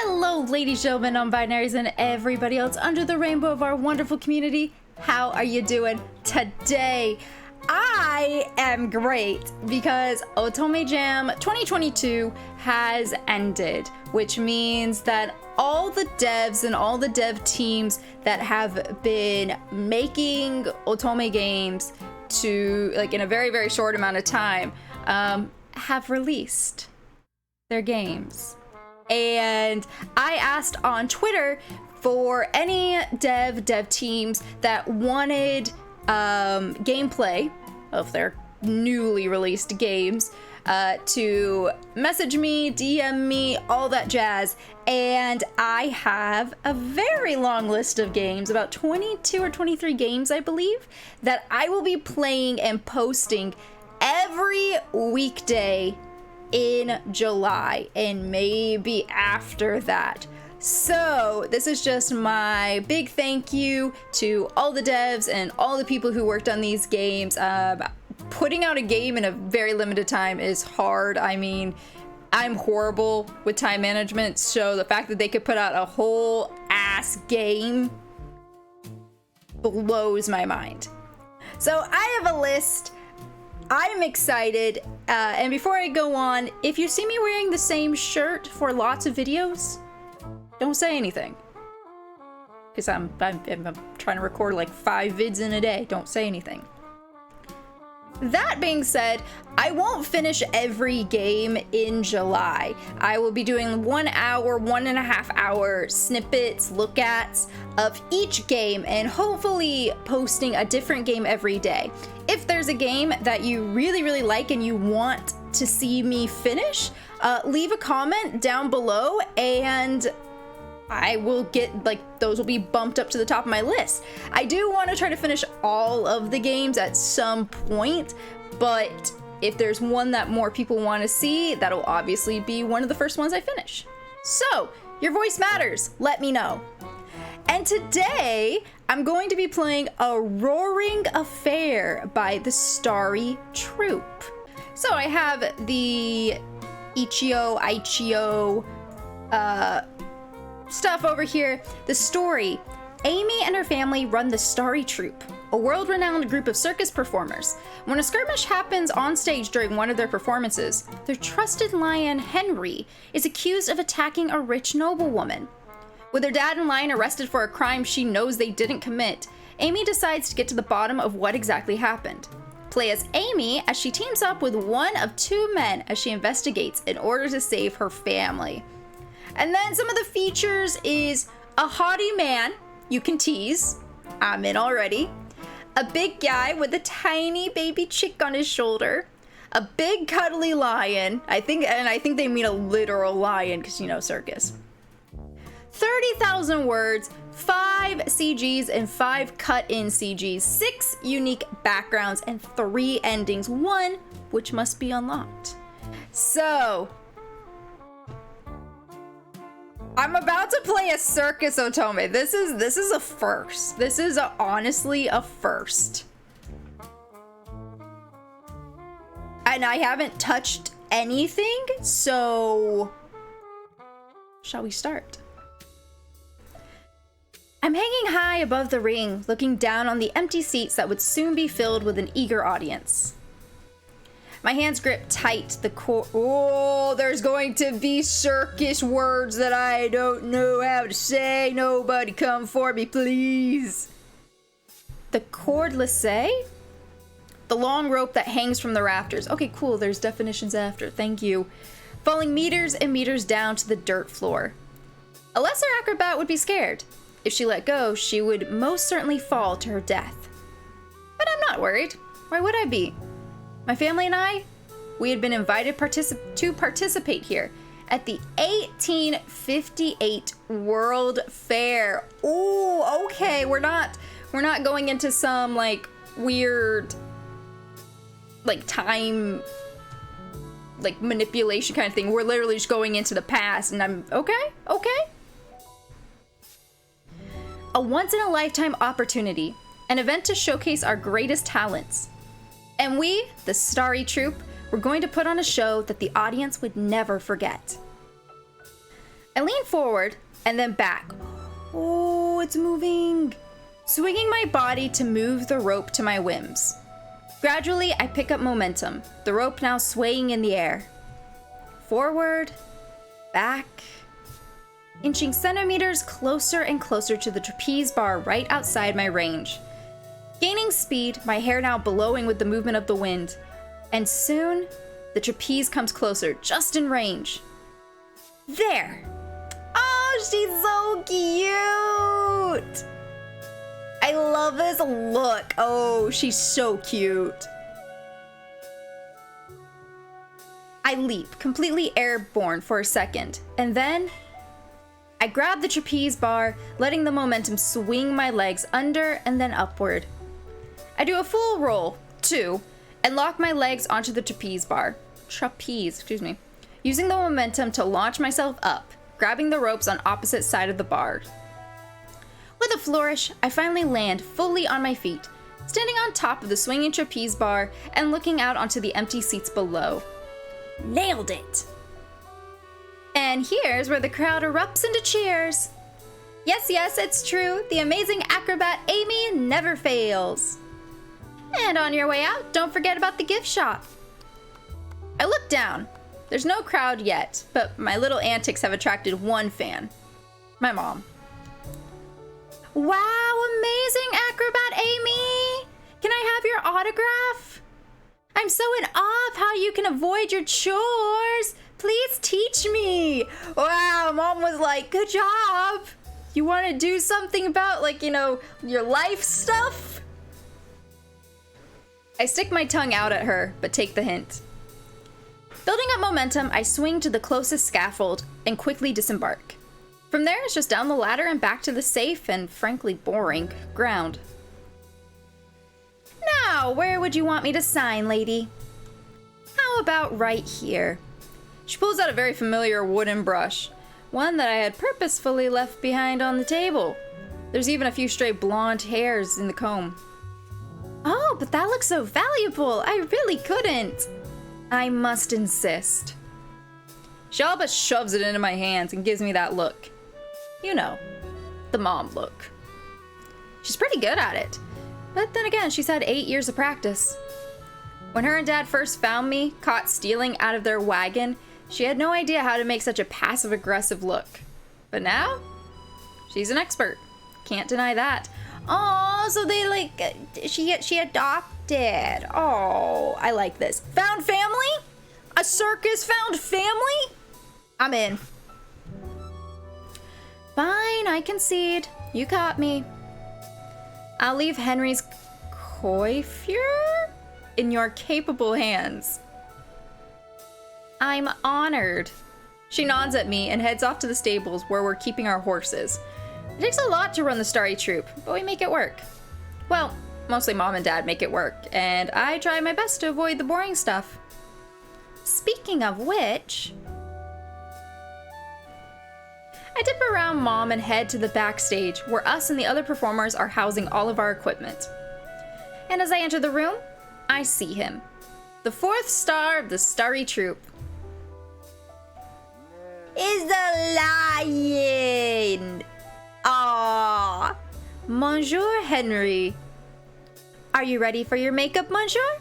Hello, ladies, gentlemen, non-binaries, and everybody else under the rainbow of our wonderful community. How are you doing today? I am great because Otome Jam 2022 has ended, which means that all the devs and all the dev teams that have been making Otome games to in a very, very short amount of time have released their games. And I asked on Twitter for any dev teams that wanted gameplay of their newly released games to message me, DM me, all that jazz. And I have a very long list of games, about 22 or 23 games, I believe, that I will be playing and posting every weekday in July and maybe after that. So this is just my big thank you to all the devs and all the people who worked on these games. Putting out a game in a very limited time is hard. I mean, I'm horrible with time management, so the fact that they could put out a whole ass game blows my mind. So I have a list. I'm excited, and before I go on, if you see me wearing the same shirt for lots of videos, don't say anything. Because I'm trying to record like 5 vids in a day. Don't say anything. That being said, I won't finish every game in July. I will be doing 1 hour, 1.5 hour snippets, look-ats of each game, and hopefully posting a different game every day. If there's a game that you really, really like and you want to see me finish, leave a comment down below and I will get, those will be bumped up to the top of my list. I do want to try to finish all of the games at some point, but if there's one that more people want to see, that'll obviously be one of the first ones I finish. So, your voice matters. Let me know. And today, I'm going to be playing A Roaring Affair by the Starry Troop. So I have the Ichio, stuff over here. The story: Amy and her family run the Starry Troop, a world-renowned group of circus performers. When a skirmish happens on stage during one of their performances, their trusted lion, Henry, is accused of attacking a rich noblewoman. With her dad and lion arrested for a crime she knows they didn't commit, Amy decides to get to the bottom of what exactly happened. Play as Amy as she teams up with one of 2 men as she investigates in order to save her family. And then some of the features is a haughty man, you can tease, I'm in already, a big guy with a tiny baby chick on his shoulder, a big cuddly lion, I think they mean a literal lion because, you know, circus. 30,000 words, 5 CGs and 5 cut-in CGs, 6 unique backgrounds, and 3 endings, 1 which must be unlocked. So I'm about to play a circus Otome. This is a first. This is honestly a first. And I haven't touched anything, so shall we start? I'm hanging high above the ring, looking down on the empty seats that would soon be filled with an eager audience. My hands grip tight the cord. Oh, there's going to be circus words that I don't know how to say. Nobody come for me, please. The corde lacet? The long rope that hangs from the rafters. Okay, cool. There's definitions after. Thank you. Falling meters and meters down to the dirt floor. A lesser acrobat would be scared. If she let go, she would most certainly fall to her death. But I'm not worried. Why would I be? My family and I, we had been invited to participate here at the 1858 World Fair. Ooh, okay, we're not going into some weird time manipulation kind of thing. We're literally just going into the past, and I'm okay. A once-in-a-lifetime opportunity, an event to showcase our greatest talents. And we, the Starry Troop, were going to put on a show that the audience would never forget. I lean forward and then back. Oh, it's moving. Swinging my body to move the rope to my whims. Gradually, I pick up momentum, the rope now swaying in the air. Forward, back, inching centimeters closer and closer to the trapeze bar right outside my range. Gaining speed, my hair now blowing with the movement of the wind. And soon, the trapeze comes closer, just in range. There! Oh, she's so cute! I love this look. Oh, she's so cute. I leap, completely airborne for a second, and then I grab the trapeze bar, letting the momentum swing my legs under and then upward. I do a full roll, too, and lock my legs onto the trapeze, using the momentum to launch myself up, grabbing the ropes on opposite side of the bar. With a flourish, I finally land fully on my feet, standing on top of the swinging trapeze bar and looking out onto the empty seats below. Nailed it! And here's where the crowd erupts into cheers. Yes, it's true. The amazing acrobat Amy never fails. And on your way out, don't forget about the gift shop. I look down. There's no crowd yet, but my little antics have attracted one fan. My mom. Wow, amazing acrobat Amy! Can I have your autograph? I'm so in awe of how you can avoid your chores. Please teach me. Wow, Mom was like, good job. You want to do something about, like, your life stuff? I stick my tongue out at her, but take the hint. Building up momentum, I swing to the closest scaffold and quickly disembark. From there, it's just down the ladder and back to the safe and, frankly, boring ground. Now, where would you want me to sign, lady? How about right here? She pulls out a very familiar wooden brush, one that I had purposefully left behind on the table. There's even a few stray blonde hairs in the comb. Oh, but that looks so valuable. I really couldn't. I must insist. She all but shoves it into my hands and gives me that look. You know, the mom look. She's pretty good at it. But then again, she's had 8 years of practice. When her and Dad first found me, caught stealing out of their wagon, she had no idea how to make such a passive-aggressive look. But now, she's an expert. Can't deny that. Oh, so they she adopted. Oh, I like this. Found family? A circus found family? I'm in. Fine, I concede. You caught me. I'll leave Henry's coiffure in your capable hands. I'm honored. She nods at me and heads off to the stables where we're keeping our horses. It takes a lot to run the Starry Troop, but we make it work. Well, mostly Mom and Dad make it work, and I try my best to avoid the boring stuff. Speaking of which, I dip around Mom and head to the backstage where us and the other performers are housing all of our equipment. And as I enter the room, I see him. The 4th star of the Starry Troop. Is the lion. Ah, Monsieur Henry. Are you ready for your makeup, Monsieur?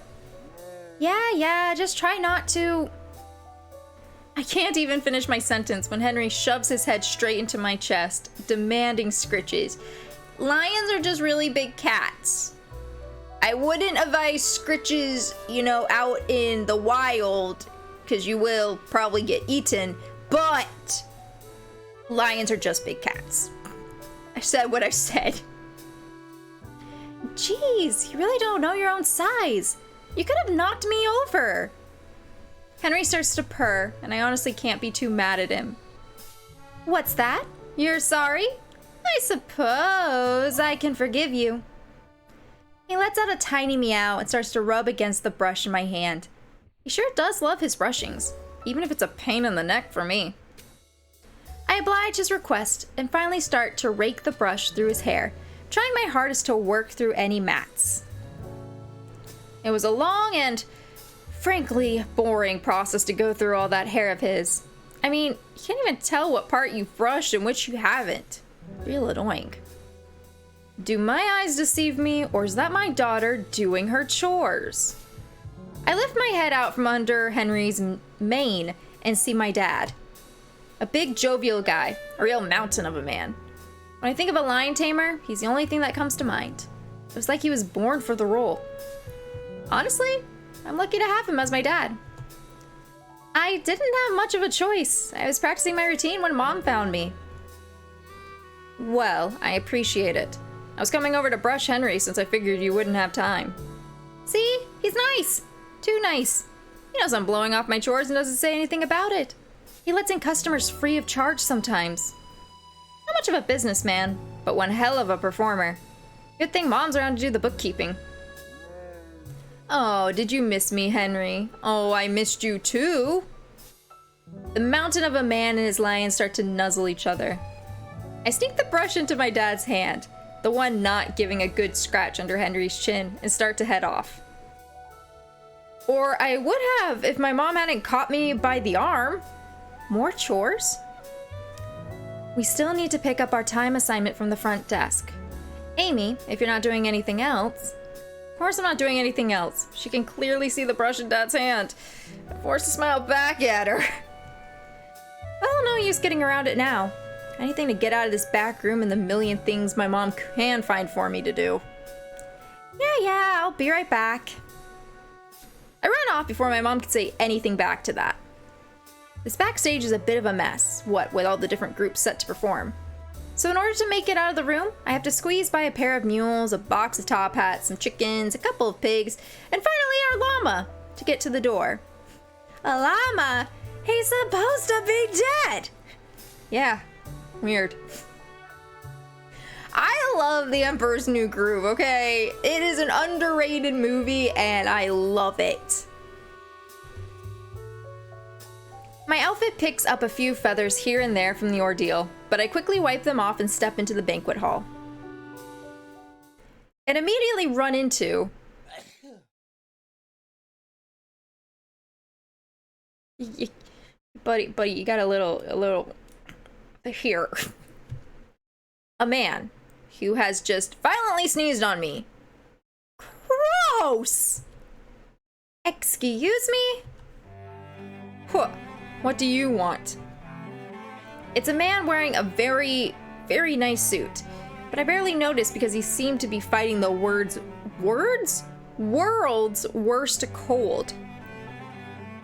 Yeah, just try not to. I can't even finish my sentence when Henry shoves his head straight into my chest, demanding scritches. Lions are just really big cats. I wouldn't advise scritches, out in the wild, because you will probably get eaten, but lions are just big cats. I said what I said. Jeez, you really don't know your own size. You could have knocked me over. Henry starts to purr, and I honestly can't be too mad at him. What's that? You're sorry? I suppose I can forgive you. He lets out a tiny meow and starts to rub against the brush in my hand. He sure does love his brushings, even if it's a pain in the neck for me. I oblige his request and finally start to rake the brush through his hair, trying my hardest to work through any mats. It was a long and, frankly, boring process to go through all that hair of his. I mean, you can't even tell what part you've brushed and which you haven't. Real annoying. Do my eyes deceive me, or is that my daughter doing her chores? I lift my head out from under Henry's mane and see my dad. A big jovial guy, a real mountain of a man. When I think of a lion tamer, he's the only thing that comes to mind. It was like he was born for the role. Honestly, I'm lucky to have him as my dad. I didn't have much of a choice. I was practicing my routine when Mom found me. Well, I appreciate it. I was coming over to brush Henry since I figured you wouldn't have time. See? He's nice. Too nice. He knows I'm blowing off my chores and doesn't say anything about it. He lets in customers free of charge sometimes. Not much of a businessman, but one hell of a performer. Good thing Mom's around to do the bookkeeping. Oh, did you miss me, Henry? Oh, I missed you too. The mountain of a man and his lion start to nuzzle each other. I sneak the brush into my dad's hand, the one not giving a good scratch under Henry's chin, and start to head off. Or I would have if my mom hadn't caught me by the arm. More chores? We still need to pick up our time assignment from the front desk. Amy, if you're not doing anything else. Of course I'm not doing anything else. She can clearly see the brush in Dad's hand. I'm forced to smile back at her. Well, no use getting around it now. Anything to get out of this back room and the million things my mom can find for me to do. Yeah, I'll be right back. I run off before my mom can say anything back to that. This backstage is a bit of a mess, what with all the different groups set to perform. So in order to make it out of the room, I have to squeeze by a pair of mules, a box of top hats, some chickens, a couple of pigs, and finally our llama to get to the door. A llama? He's supposed to be dead! Yeah. Weird. I love The Emperor's New Groove, okay? It is an underrated movie and I love it. My outfit picks up a few feathers here and there from the ordeal, but I quickly wipe them off and step into the banquet hall. And immediately run into... Buddy, you got a little... Here. A man who has just violently sneezed on me. Gross! Excuse me? What do you want? It's a man wearing a very, very nice suit, but I barely noticed because he seemed to be fighting the world's worst cold.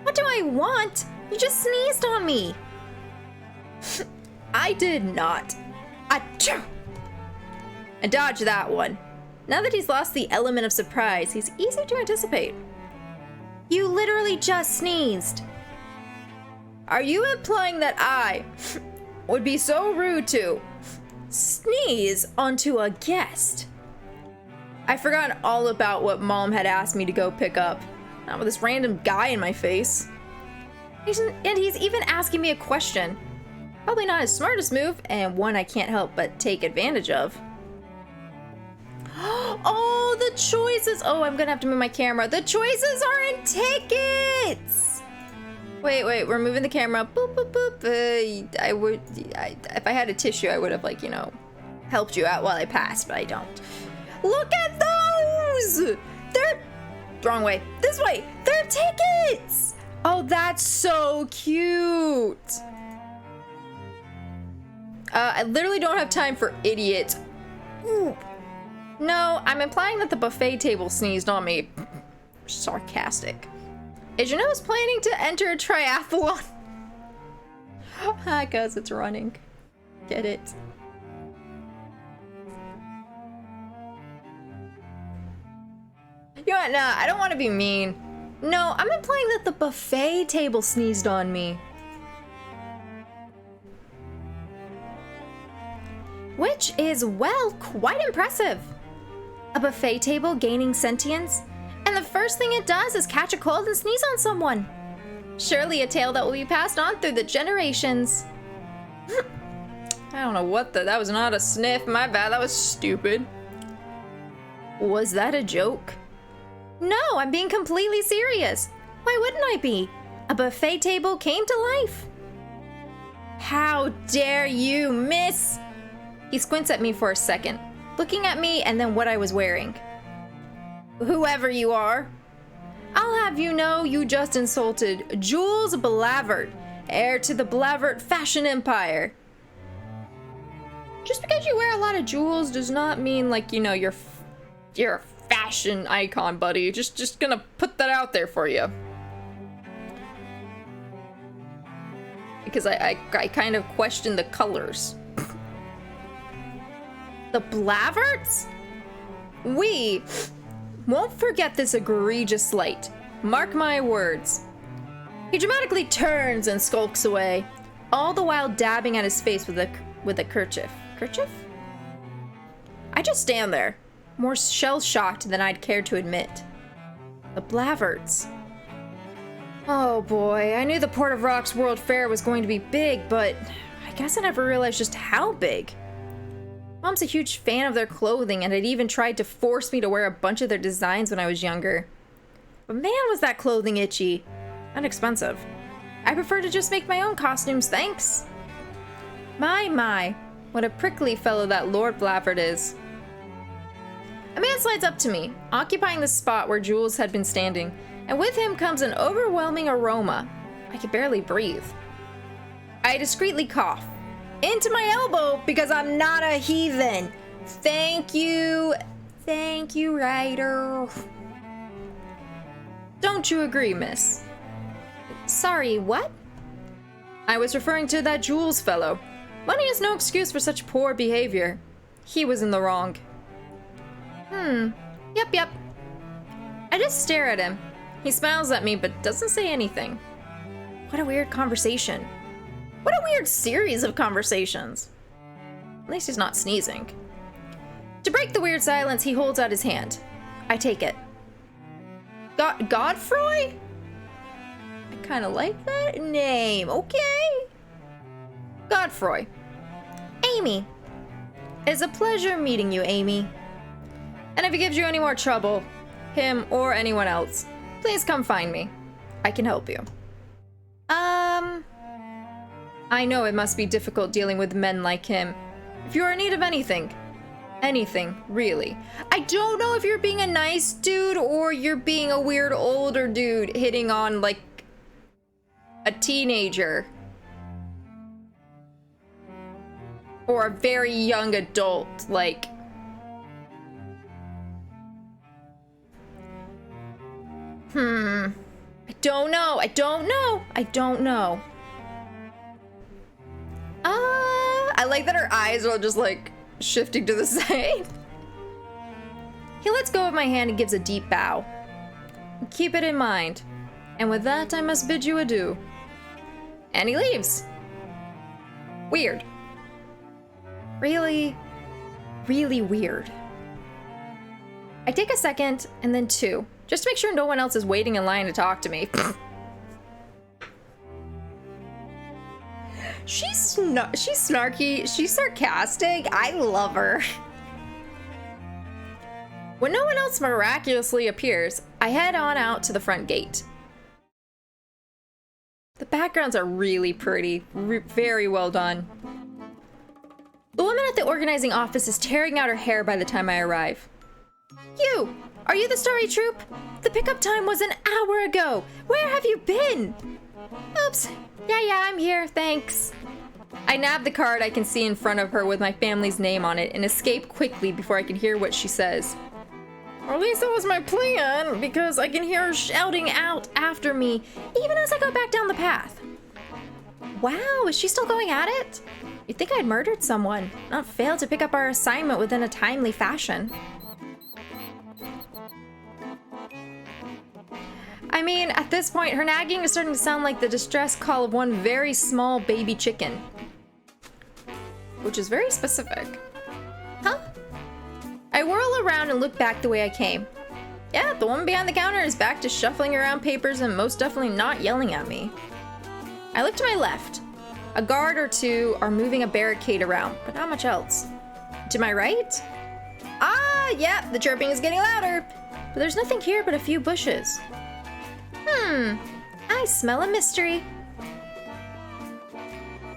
What do I want? You just sneezed on me. I did not. Achoo! I dodged that one. Now that he's lost the element of surprise, he's easy to anticipate. You literally just sneezed. Are you implying that I would be so rude to sneeze onto a guest? I've forgotten all about what Mom had asked me to go pick up. Not with this random guy in my face. And he's even asking me a question. Probably not his smartest move, and one I can't help but take advantage of. Oh, the choices! Oh, I'm gonna have to move my camera. The choices are in tickets! Wait, we're moving the camera. Boop, boop, boop. If I had a tissue, I would have, like, you know, helped you out while I passed, but I don't. Look at those! They're... Wrong way. This way! They're tickets! Oh, that's so cute! I literally don't have time for idiots. Ooh. No, I'm implying that the buffet table sneezed on me. Sarcastic. Is your nose planning to enter a triathlon? Cause it's running. Get it. You know what? Nah, I don't want to be mean. No, I'm implying that the buffet table sneezed on me. Which is, well, quite impressive. A buffet table gaining sentience, and the first thing it does is catch a cold and sneeze on someone. Surely a tale that will be passed on through the generations. I don't know what that was not a sniff, my bad, that was stupid. Was that a joke? No, I'm being completely serious. Why wouldn't I be? A buffet table came to life. How dare you, miss? He squints at me for a second, looking at me and then what I was wearing. Whoever you are, I'll have you know you just insulted Jules Blavert, heir to the Blavert fashion empire. Just because you wear a lot of jewels does not mean, like, you know, you're a fashion icon, buddy. Just gonna put that out there for you. Because I kind of question the colors. The Blaverts? We won't forget this egregious slight. Mark my words. He dramatically turns and skulks away, all the while dabbing at his face with a kerchief. Kerchief? I just stand there, more shell-shocked than I'd care to admit. The Blaverts. Oh boy, I knew the Port of Rock's World Fair was going to be big, but I guess I never realized just how big. Mom's a huge fan of their clothing and had even tried to force me to wear a bunch of their designs when I was younger. But man, was that clothing itchy. And expensive. I prefer to just make my own costumes, thanks. My, what a prickly fellow that Lord Blavert is. A man slides up to me, occupying the spot where Jules had been standing, and with him comes an overwhelming aroma. I could barely breathe. I discreetly cough. Into my elbow because I'm not a heathen. Thank you, Ryder. Don't you agree, miss? Sorry, what? I was referring to that Jules fellow. Money is no excuse for such poor behavior. He was in the wrong. Yep. I just stare at him. He smiles at me but doesn't say anything. What a weird conversation. What a weird series of conversations. At least he's not sneezing. To break the weird silence, he holds out his hand. I take it. Godfroy? I kind of like that name. Okay. Godfroy. Amy. It's a pleasure meeting you, Amy. And if it gives you any more trouble, him or anyone else, please come find me. I can help you. I know it must be difficult dealing with men like him. If you are in need of anything, really. I don't know if you're being a nice dude or you're being a weird older dude hitting on, like, a teenager. Or a very young adult, like... I don't know. I like that her eyes are just, like, shifting to the side. He lets go of my hand and gives a deep bow. Keep it in mind. And with that, I must bid you adieu. And he leaves. Weird. Really weird. I take a second, and then two, just to make sure no one else is waiting in line to talk to me. She's snarky, she's sarcastic, I love her. When no one else miraculously appears, I head on out to the front gate. The backgrounds are really pretty, very well done. The woman at the organizing office is tearing out her hair by the time I arrive. You! Are you the Starry Troop? The pickup time was an hour ago! Where have you been? Oops. Yeah, I'm here, thanks. I nab the card I can see in front of her with my family's name on it and escape quickly before I can hear what she says. Or at least that was my plan, because I can hear her shouting out after me, even as I go back down the path. Wow, is she still going at it? You'd think I'd murdered someone, not failed to pick up our assignment within a timely fashion. I mean, at this point, her nagging is starting to sound like the distress call of one very small baby chicken. Which is very specific. Huh? I whirl around and look back the way I came. Yeah, the woman behind the counter is back to shuffling around papers and most definitely not yelling at me. I look to my left. A guard or two are moving a barricade around, but not much else. To my right? Yeah, the chirping is getting louder. But there's nothing here but a few bushes. I smell a mystery.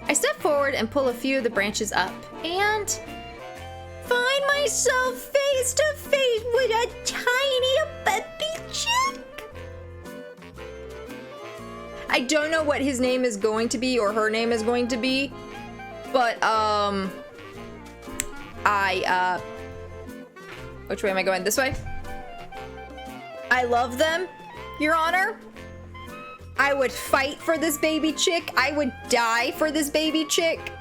I step forward and pull a few of the branches up and find myself face to face with a tiny baby chick. I don't know what his name is going to be or her name is going to be, but which way am I going? This way? I love them, Your Honor. I would fight for this baby chick. I would die for this baby chick.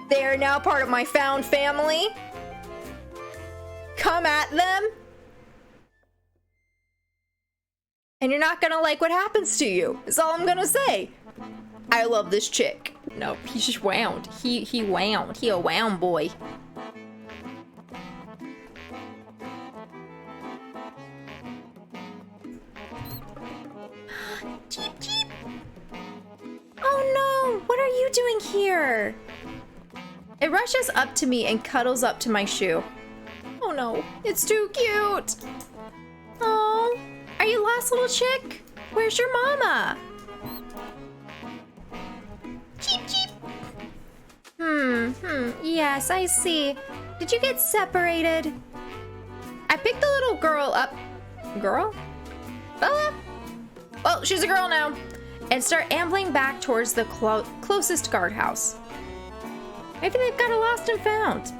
They are now part of my found family. Come at them. And you're not gonna like what happens to you. Is all I'm gonna say. I love this chick. No, he's just wound. He wound. He a wound boy. Cheep, cheep. Oh no, what are you doing here? It rushes up to me and cuddles up to my shoe. Oh no, it's too cute. Oh, are you lost, little chick? Where's your mama? Cheep, cheep. Yes, I see. Did you get separated? I picked the little girl up. Girl? Fella? Well, she's a girl now. And start ambling back towards the closest guardhouse. Maybe they've got a lost and found.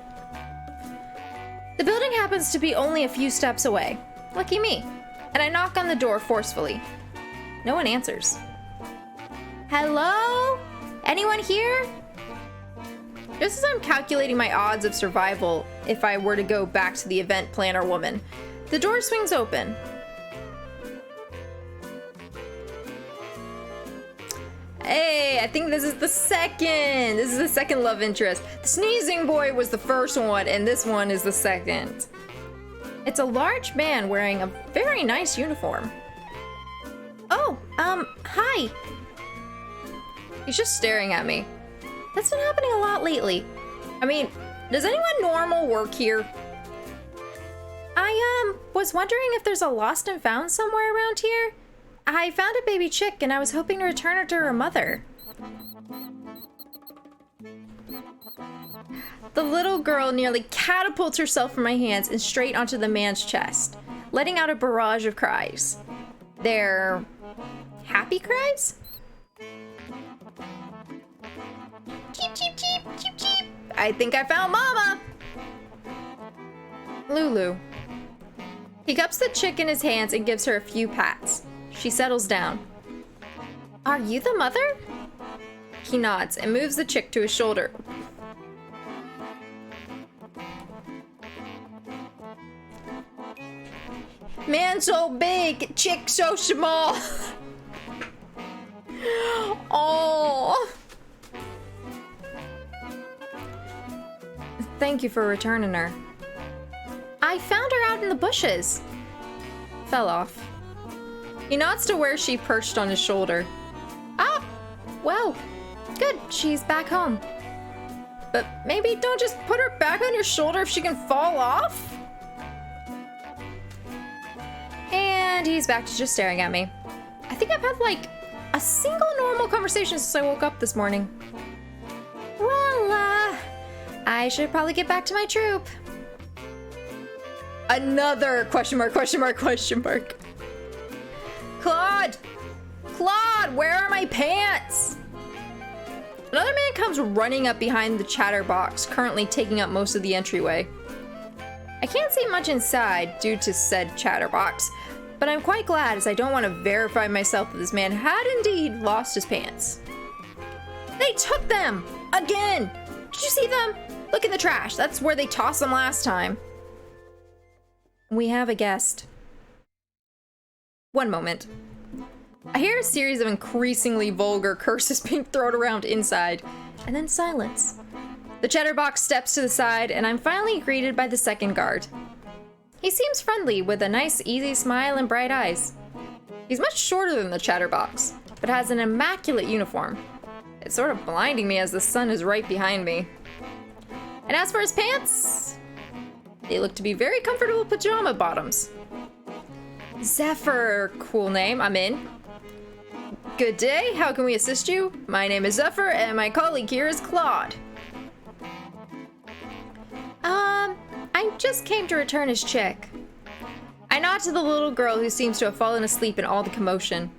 The building happens to be only a few steps away. Lucky me. And I knock on the door forcefully. No one answers. Hello? Anyone here? Just as I'm calculating my odds of survival if I were to go back to the event planner woman, the door swings open. Hey, I think this is the second. This is the second love interest. The sneezing boy was the first one, and this one is the second. It's a large man wearing a very nice uniform. Oh, hi. He's just staring at me. That's been happening a lot lately. I mean, does anyone normal work here? I, was wondering if there's a lost and found somewhere around here. I found a baby chick and I was hoping to return her to her mother. The little girl nearly catapults herself from my hands and straight onto the man's chest, letting out a barrage of cries. They're happy cries? Cheep, cheep, cheep, cheep, cheep. I think I found Mama. Lulu. He cups the chick in his hands and gives her a few pats. She settles down. Are you the mother? He nods and moves the chick to his shoulder. Man so big, chick so small. Oh. Thank you for returning her. I found her out in the bushes. Fell off. He nods to where she perched on his shoulder. Ah, well, good, she's back home. But maybe don't just put her back on your shoulder if she can fall off? And he's back to just staring at me. I think I've had like a single normal conversation since I woke up this morning. Well, I should probably get back to my troop. Another question mark, question mark, question mark. Claude! Claude, where are my pants? Another man comes running up behind the chatterbox, currently taking up most of the entryway. I can't see much inside due to said chatterbox, but I'm quite glad as I don't want to verify myself that this man had indeed lost his pants. They took them! Again! Did you see them? Look in the trash. That's where they tossed them last time. We have a guest. One moment. I hear a series of increasingly vulgar curses being thrown around inside, and then silence. The chatterbox steps to the side, and I'm finally greeted by the second guard. He seems friendly, with a nice, easy smile and bright eyes. He's much shorter than the chatterbox, but has an immaculate uniform. It's sort of blinding me as the sun is right behind me. And as for his pants, they look to be very comfortable pajama bottoms. Zephyr, cool name, I'm in. Good day, how can we assist you? My name is Zephyr, and my colleague here is Claude. I just came to return his check. I nod to the little girl who seems to have fallen asleep in all the commotion.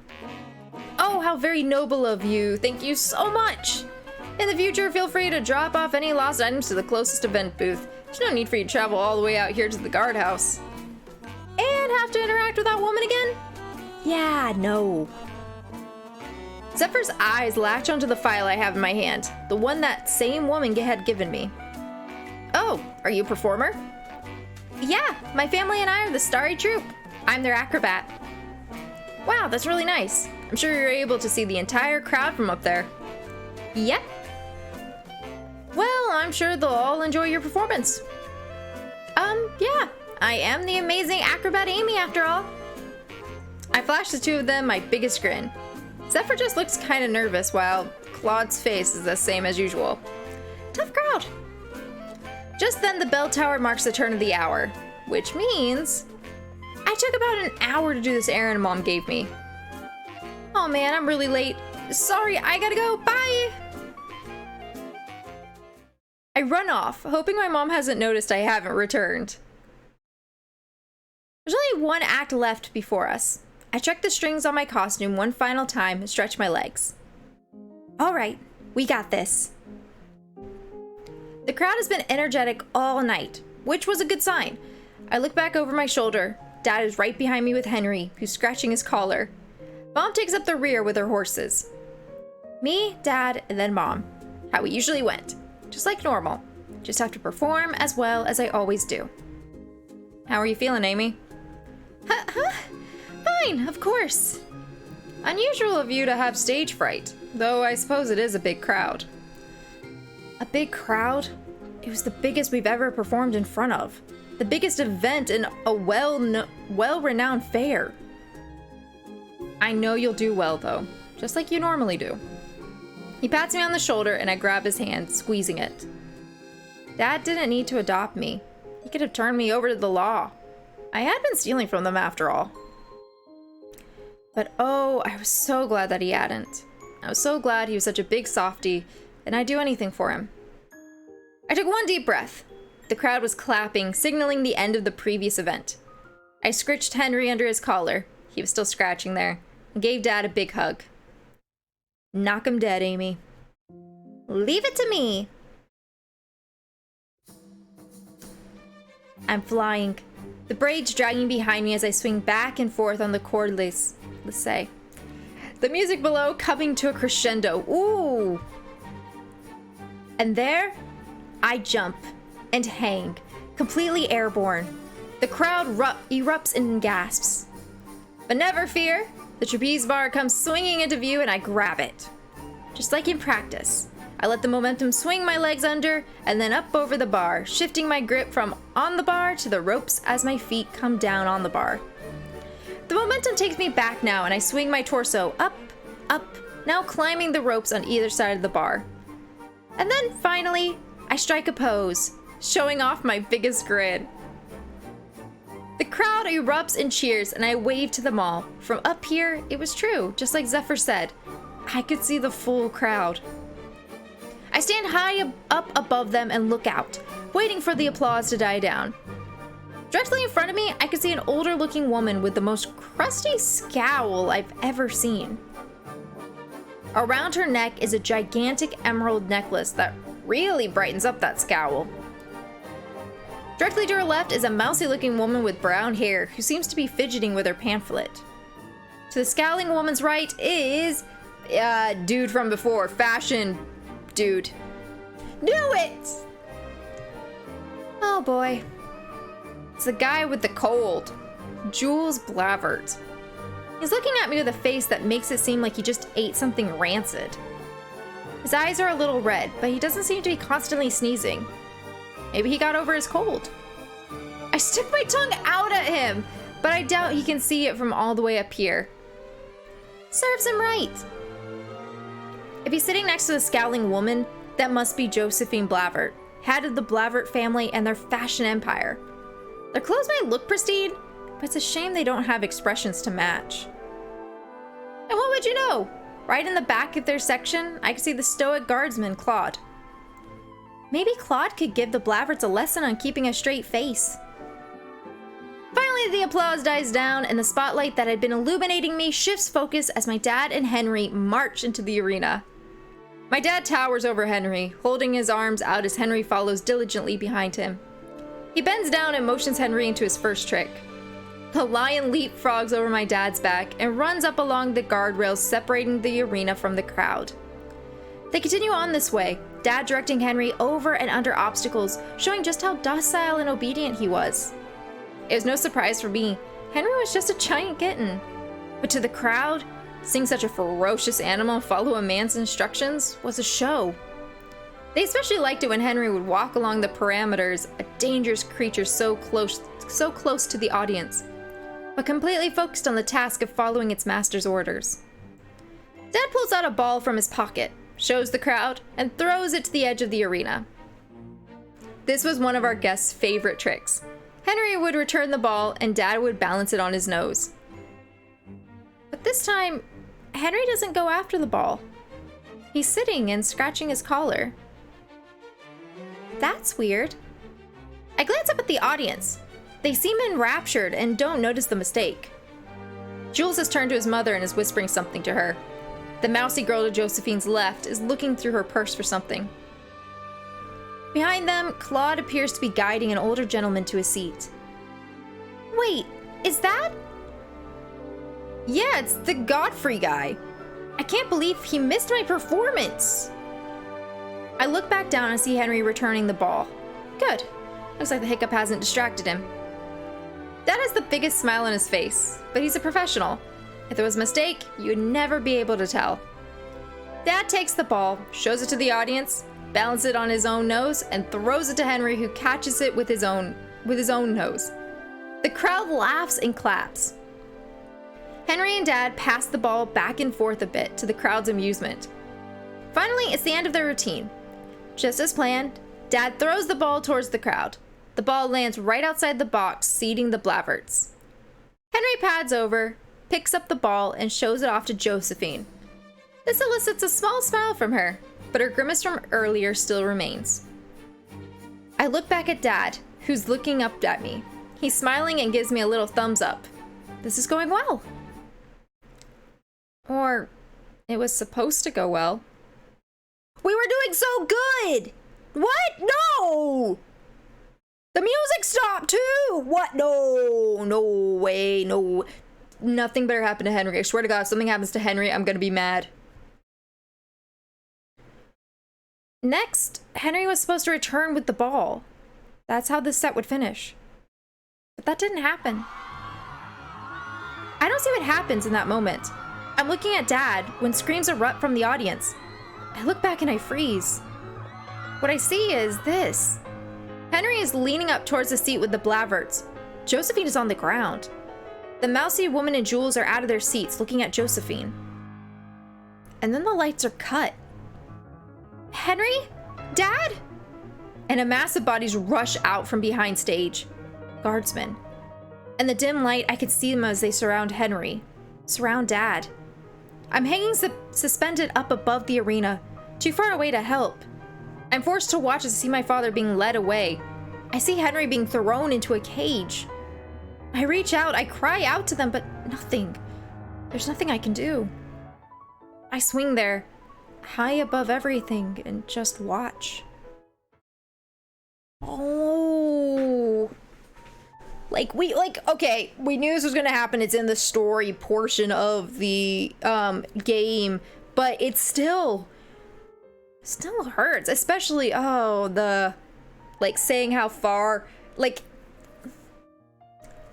Oh, how very noble of you. Thank you so much. In the future, feel free to drop off any lost items to the closest event booth. There's no need for you to travel all the way out here to the guardhouse. And have to interact with that woman again? Yeah, no. Zephyr's eyes latch onto the file I have in my hand, the one that same woman had given me. Oh, are you a performer? Yeah, my family and I are the Starry Troupe. I'm their acrobat. Wow, that's really nice. I'm sure you're able to see the entire crowd from up there. Yep. Well, I'm sure they'll all enjoy your performance. Yeah, I am the amazing acrobat Amy after all. I flash the two of them my biggest grin. Zephyr just looks kind of nervous while Claude's face is the same as usual. Tough crowd. Just then the bell tower marks the turn of the hour, which means I took about an hour to do this errand Mom gave me. Oh man, I'm really late. Sorry, I gotta go. Bye! I run off, hoping my mom hasn't noticed I haven't returned. There's only one act left before us. I check the strings on my costume one final time and stretch my legs. All right, we got this. The crowd has been energetic all night, which was a good sign. I look back over my shoulder. Dad is right behind me with Henry, who's scratching his collar. Mom takes up the rear with her horses. Me, Dad, and then Mom. How we usually went. Just like normal. Just have to perform as well as I always do. How are you feeling, Amy? Fine, of course. Unusual of you to have stage fright, though I suppose it is a big crowd. A big crowd? It was the biggest we've ever performed in front of. The biggest event in a well-renowned fair. I know you'll do well, though, just like you normally do. He pats me on the shoulder and I grab his hand, squeezing it. Dad didn't need to adopt me. He could have turned me over to the law. I had been stealing from them after all. But oh, I was so glad that he hadn't. I was so glad he was such a big softie, and I'd do anything for him. I took one deep breath. The crowd was clapping, signaling the end of the previous event. I scritched Henry under his collar. He was still scratching there, and gave Dad a big hug. Knock him dead, Amy. Leave it to me. I'm flying. The braids dragging behind me as I swing back and forth on the cordless. Let's say. The music below coming to a crescendo. Ooh! And there, I jump and hang, completely airborne. The crowd erupts in gasps. But never fear, the trapeze bar comes swinging into view and I grab it. Just like in practice, I let the momentum swing my legs under and then up over the bar, shifting my grip from on the bar to the ropes as my feet come down on the bar. The momentum takes me back now and I swing my torso up, up, now climbing the ropes on either side of the bar. And then finally, I strike a pose, showing off my biggest grin. The crowd erupts and cheers and I wave to them all. From up here, it was true, just like Zephyr said. I could see the full crowd. I stand high up above them and look out, waiting for the applause to die down. Directly in front of me, I could see an older looking woman with the most crusty scowl I've ever seen. Around her neck is a gigantic emerald necklace that really brightens up that scowl. Directly to her left is a mousy looking woman with brown hair who seems to be fidgeting with her pamphlet. To the scowling woman's right is, dude from before, fashion dude. Knew it! Oh boy. It's the guy with the cold, Jules Blavert. He's looking at me with a face that makes it seem like he just ate something rancid. His eyes are a little red, but he doesn't seem to be constantly sneezing. Maybe he got over his cold. I stick my tongue out at him, but I doubt he can see it from all the way up here. Serves him right. If he's sitting next to the scowling woman, that must be Josephine Blavert, head of the Blavert family and their fashion empire. Their clothes might look pristine, but it's a shame they don't have expressions to match. And what would you know? Right in the back of their section, I could see the stoic guardsman, Claude. Maybe Claude could give the Blaverts a lesson on keeping a straight face. Finally, the applause dies down, and the spotlight that had been illuminating me shifts focus as my dad and Henry march into the arena. My dad towers over Henry, holding his arms out as Henry follows diligently behind him. He bends down and motions Henry into his first trick. The lion leapfrogs over my dad's back and runs up along the guardrails separating the arena from the crowd. They continue on this way, Dad directing Henry over and under obstacles, showing just how docile and obedient he was. It was no surprise for me. Henry was just a giant kitten. But to the crowd, seeing such a ferocious animal follow a man's instructions was a show. They especially liked it when Henry would walk along the perimeters, a dangerous creature so close to the audience, but completely focused on the task of following its master's orders. Dad pulls out a ball from his pocket, shows the crowd, and throws it to the edge of the arena. This was one of our guests' favorite tricks. Henry would return the ball, and Dad would balance it on his nose. But this time, Henry doesn't go after the ball. He's sitting and scratching his collar. That's weird. I glance up at the audience. They seem enraptured and don't notice the mistake. Jules has turned to his mother and is whispering something to her. The mousy girl to Josephine's left is looking through her purse for something. Behind them, Claude appears to be guiding an older gentleman to a seat. Wait, is that? Yeah, it's the Godfrey guy. I can't believe he missed my performance. I look back down and see Henry returning the ball. Good. Looks like the hiccup hasn't distracted him. Dad has the biggest smile on his face, but he's a professional. If there was a mistake, you'd never be able to tell. Dad takes the ball, shows it to the audience, balances it on his own nose, and throws it to Henry, who catches it with his own nose. The crowd laughs and claps. Henry and Dad pass the ball back and forth a bit to the crowd's amusement. Finally, it's the end of their routine. Just as planned, Dad throws the ball towards the crowd. The ball lands right outside the box, seating the Blaverts. Henry pads over, picks up the ball, and shows it off to Josephine. This elicits a small smile from her, but her grimace from earlier still remains. I look back at Dad, who's looking up at me. He's smiling and gives me a little thumbs up. This is going well. Or it was supposed to go well. We were doing so good! What? No! The music stopped too! What? No, no way, no. Nothing better happened to Henry. I swear to God, if something happens to Henry, I'm gonna be mad. Next, Henry was supposed to return with the ball. That's how this set would finish. But that didn't happen. I don't see what happens in that moment. I'm looking at Dad when screams erupt from the audience. I look back and I freeze. What I see is this. Henry is leaning up towards the seat with the Blaverts. Josephine is on the ground. The mousy woman and Jules are out of their seats looking at Josephine. And then the lights are cut. Henry? Dad? And a mass of bodies rush out from behind stage. Guardsmen. In the dim light, I could see them as they surround Henry. Surround Dad. I'm hanging suspended up above the arena, too far away to help. I'm forced to watch as I see my father being led away. I see Henry being thrown into a cage. I reach out, I cry out to them, but nothing. There's nothing I can do. I swing there, high above everything, and just watch. Oh. Okay, we knew this was gonna happen. It's in the story portion of the game, but it still hurts, especially, saying how far,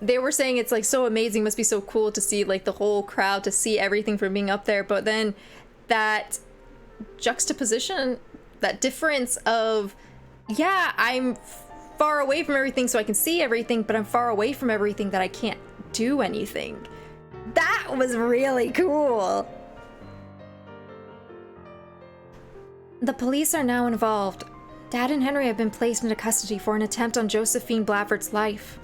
they were saying it's so amazing, must be so cool to see the whole crowd, to see everything from being up there, but then that juxtaposition, that difference of, yeah, I'm far away from everything so I can see everything, but I'm far away from everything that I can't do anything. That was really cool. The police are now involved. Dad and Henry have been placed into custody for an attempt on Josephine Blavert's life.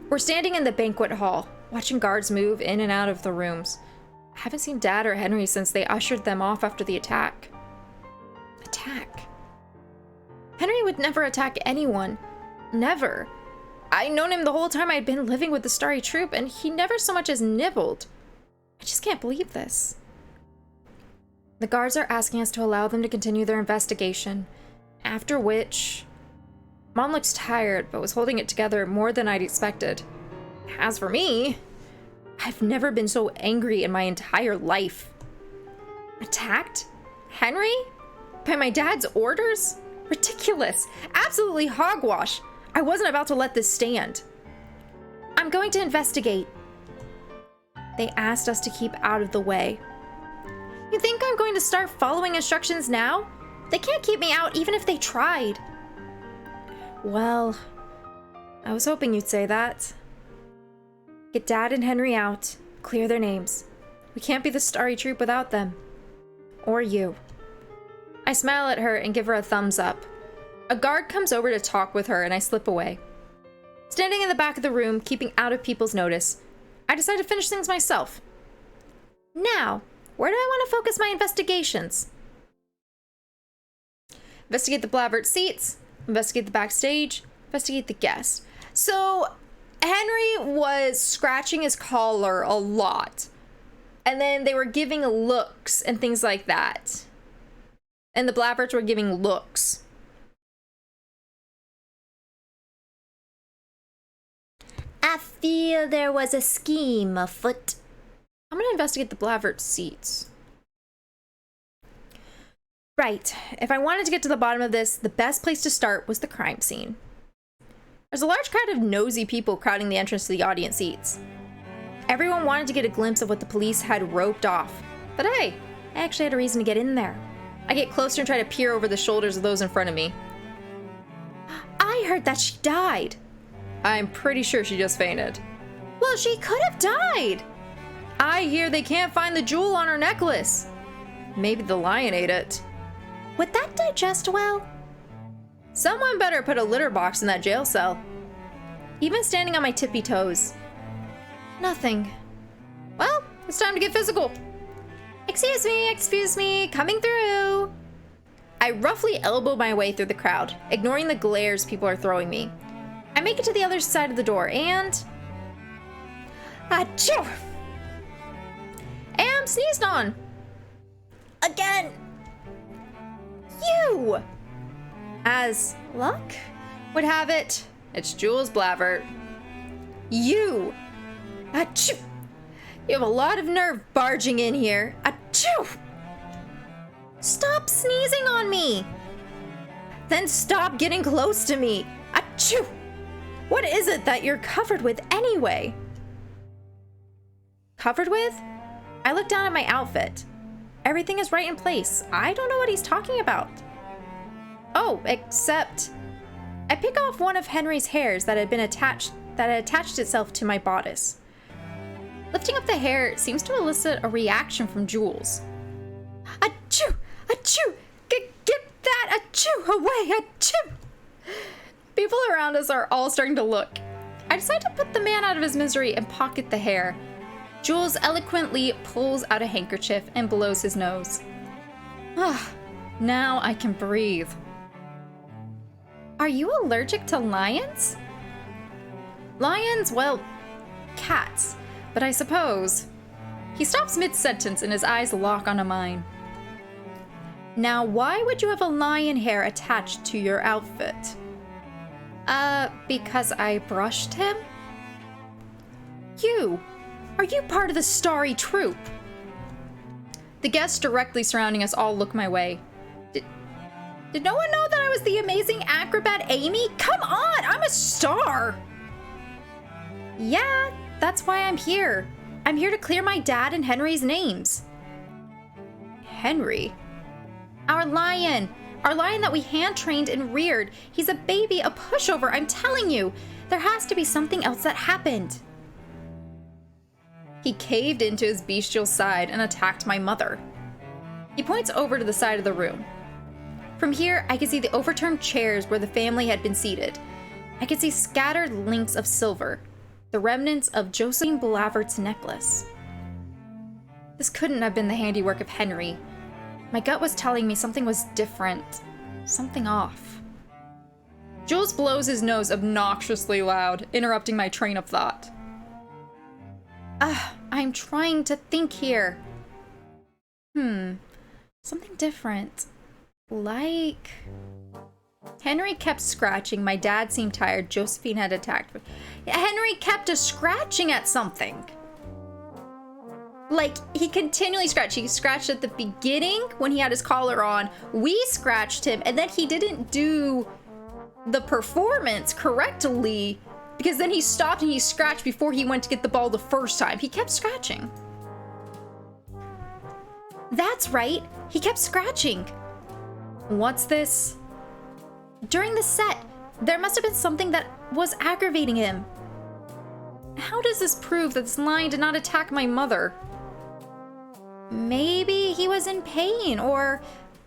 We're standing in the banquet hall, watching guards move in and out of the rooms. I haven't seen Dad or Henry since they ushered them off after the attack. Attack? Henry would never attack anyone. Never. I'd known him the whole time I'd been living with the Starry Troop, and he never so much as nibbled. I just can't believe this. The guards are asking us to allow them to continue their investigation, after which... Mom looks tired, but was holding it together more than I'd expected. As for me, I've never been so angry in my entire life. Attacked? Henry? By my dad's orders? Ridiculous. Absolutely hogwash. I wasn't about to let this stand. I'm going to investigate. They asked us to keep out of the way. You think I'm going to start following instructions now? They can't keep me out even if they tried. Well, I was hoping you'd say that. Get Dad and Henry out. Clear their names. We can't be the Starry Troop without them. Or you. I smile at her and give her a thumbs up. A guard comes over to talk with her and I slip away. Standing in the back of the room, keeping out of people's notice, I decide to finish things myself. Now, where do I want to focus my investigations? Investigate the Blabbert seats, investigate the backstage, investigate the guests. So, Henry was scratching his collar a lot. And then they were giving looks and things like that. And the Blabberts were giving looks. I feel there was a scheme afoot. I'm gonna investigate the Blabbert seats. Right, if I wanted to get to the bottom of this, the best place to start was the crime scene. There's a large crowd of nosy people crowding the entrance to the audience seats. Everyone wanted to get a glimpse of what the police had roped off. But hey, I actually had a reason to get in there. I get closer and try to peer over the shoulders of those in front of me. I heard that she died. I'm pretty sure she just fainted. Well, she could have died. I hear they can't find the jewel on her necklace. Maybe the lion ate it. Would that digest well? Someone better put a litter box in that jail cell. Even standing on my tippy toes. Nothing. Well, it's time to get physical. Excuse me, coming through. I roughly elbow my way through the crowd, ignoring the glares people are throwing me. I make it to the other side of the door and... Achoo! Am sneezed on. Again. You! As luck would have it, it's Jules Blabbert. You! Achoo! You have a lot of nerve barging in here. Achoo! Stop sneezing on me! Then stop getting close to me. Achoo! What is it that you're covered with anyway? Covered with? I look down at my outfit. Everything is right in place. I don't know what he's talking about. Oh, except I pick off one of Henry's hairs that had attached itself to my bodice. Lifting up the hair seems to elicit a reaction from Jules. Achoo! Achoo! Get that achoo away! Achoo! People around us are all starting to look. I decide to put the man out of his misery and pocket the hair. Jules eloquently pulls out a handkerchief and blows his nose. Ah, now I can breathe. Are you allergic to lions? Lions? Well, cats. But I suppose. He stops mid-sentence and his eyes lock onto mine. Now, why would you have a lion hair attached to your outfit? Because I brushed him? Are you part of the Starry Troop? The guests directly surrounding us all look my way. Did no one know that I was the amazing acrobat Amy? Come on, I'm a star! Yeah, that's why I'm here. I'm here to clear my dad and Henry's names. Henry? Our lion that we hand-trained and reared. He's a baby, a pushover, I'm telling you. There has to be something else that happened. He caved into his bestial side and attacked my mother. He points over to the side of the room. From here, I can see the overturned chairs where the family had been seated. I can see scattered links of silver. The remnants of Josephine Blavert's necklace. This couldn't have been the handiwork of Henry. My gut was telling me something was different. Something off. Jules blows his nose obnoxiously loud, interrupting my train of thought. I'm trying to think here. Something different. Like... Henry kept scratching. My dad seemed tired. Josephine had attacked me. Henry kept scratching at something. Like, he continually scratched. He scratched at the beginning when he had his collar on. We scratched him, and then he didn't do the performance correctly because then he stopped and he scratched before he went to get the ball the first time. He kept scratching. That's right. He kept scratching. What's this? During the set, there must have been something that was aggravating him. How does this prove that this lion did not attack my mother? Maybe he was in pain, or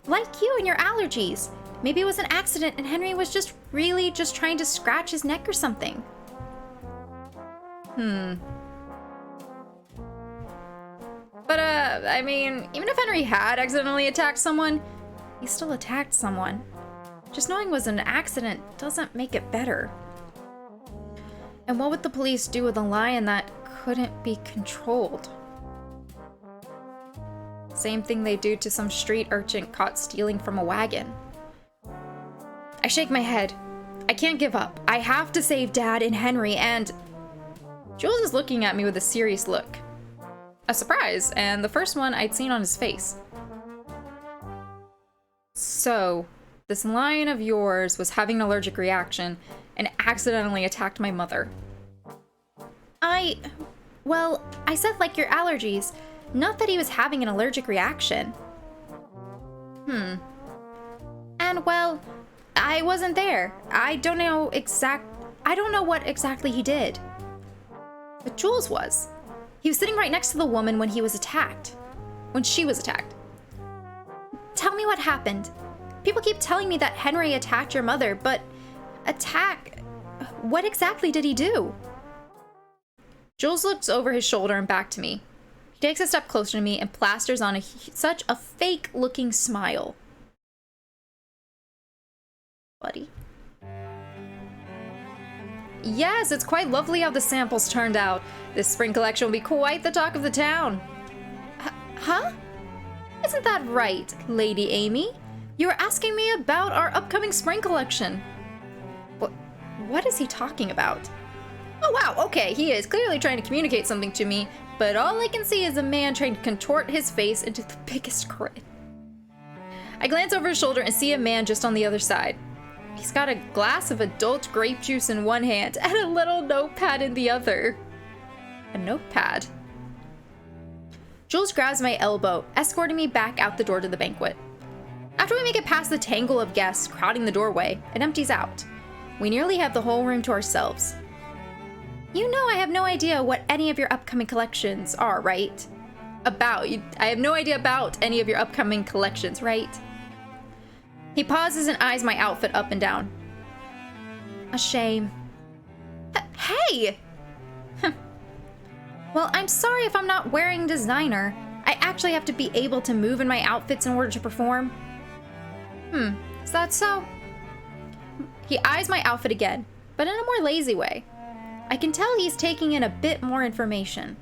like you and your allergies. Maybe it was an accident and Henry was just really just trying to scratch his neck or something. But, I mean, even if Henry had accidentally attacked someone, he still attacked someone. Just knowing it was an accident doesn't make it better. And what would the police do with a lion that couldn't be controlled? Same thing they do to some street urchin caught stealing from a wagon. I shake my head. I can't give up. I have to save Dad and Henry, and... Jules is looking at me with a serious look. A surprise, and the first one I'd seen on his face. So, this lion of yours was having an allergic reaction and accidentally attacked my mother. Well, I said like your allergies, not that he was having an allergic reaction. And well, I wasn't there. I don't know what exactly he did. But Jules was. He was sitting right next to the woman when she was attacked. Tell me what happened. People keep telling me that Henry attacked your mother, but what exactly did he do? Jules looks over his shoulder and back to me. He takes a step closer to me and plasters on such a fake-looking smile. Buddy. Yes, it's quite lovely how the samples turned out. This spring collection will be quite the talk of the town. Huh? Isn't that right, Lady Amy? You were asking me about our upcoming spring collection. What is he talking about? Oh wow, okay, he is clearly trying to communicate something to me, but all I can see is a man trying to contort his face into the biggest grin. I glance over his shoulder and see a man just on the other side. He's got a glass of adult grape juice in one hand and a little notepad in the other. A notepad? Jules grabs my elbow, escorting me back out the door to the banquet. After we make it past the tangle of guests crowding the doorway, it empties out. We nearly have the whole room to ourselves. You know I have no idea what any of your upcoming collections are, right? I have no idea about any of your upcoming collections, right? He pauses and eyes my outfit up and down. A shame. Hey! Well, I'm sorry if I'm not wearing designer. I actually have to be able to move in my outfits in order to perform. Is that so? He eyes my outfit again, but in a more lazy way. I can tell he's taking in a bit more information.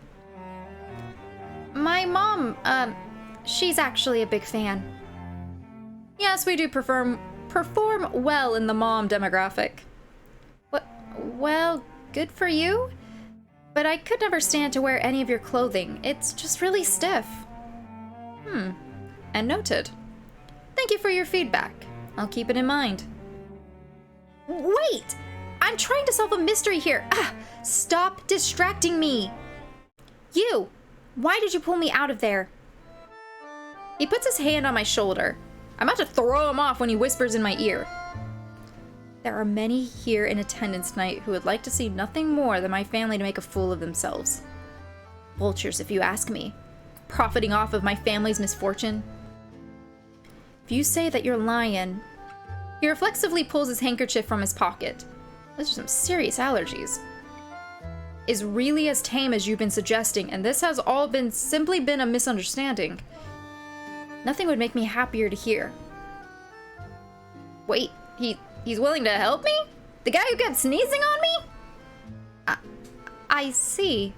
My mom, she's actually a big fan. Yes, we do perform well in the mom demographic. Well, good for you? But I could never stand to wear any of your clothing. It's just really stiff. And noted. Thank you for your feedback. I'll keep it in mind. Wait! I'm trying to solve a mystery here. Stop distracting me. You! Why did you pull me out of there? He puts his hand on my shoulder. I'm about to throw him off when he whispers in my ear. There are many here in attendance tonight who would like to see nothing more than my family to make a fool of themselves. Vultures, if you ask me. Profiting off of my family's misfortune. If you say that you're lying... He reflexively pulls his handkerchief from his pocket. Those are some serious allergies. is really as tame as you've been suggesting, and this has all simply been a misunderstanding. Nothing would make me happier to hear. Wait, he's willing to help me? The guy who kept sneezing on me? I see.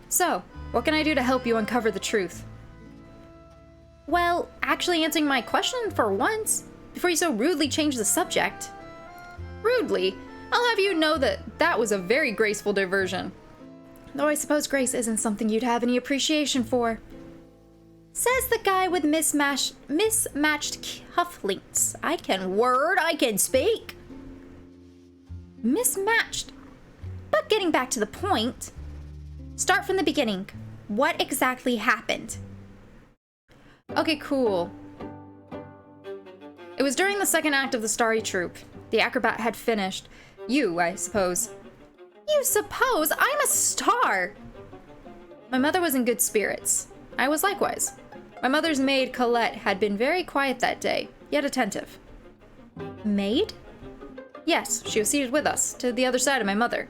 So, what can I do to help you uncover the truth? Well, actually answering my question for once, before you so rudely change the subject. Rudely? I'll have you know that was a very graceful diversion. Though I suppose grace isn't something you'd have any appreciation for. Says the guy with mismatched cufflinks. I can speak. Mismatched. But getting back to the point, start from the beginning. What exactly happened? Okay, cool. It was during the second act of the Starry Troupe. The acrobat had finished. You, I suppose. You suppose? I'm a star! My mother was in good spirits. I was likewise. My mother's maid, Colette, had been very quiet that day, yet attentive. Maid? Yes, she was seated with us, to the other side of my mother.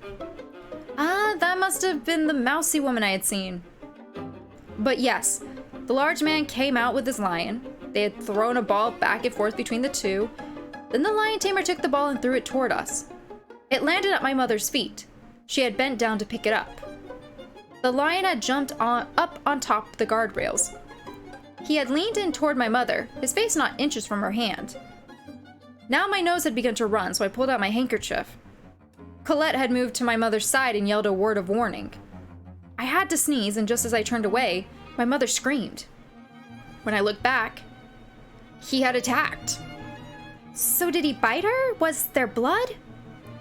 Ah, that must have been the mousy woman I had seen. But yes, the large man came out with his lion. They had thrown a ball back and forth between the two. Then the lion tamer took the ball and threw it toward us. It landed at my mother's feet. She had bent down to pick it up. The lion had jumped up on top the guardrails. He had leaned in toward my mother, his face not inches from her hand. Now my nose had begun to run, so I pulled out my handkerchief. Colette had moved to my mother's side and yelled a word of warning. I had to sneeze, and just as I turned away, my mother screamed. When I looked back, he had attacked. So did he bite her? Was there blood?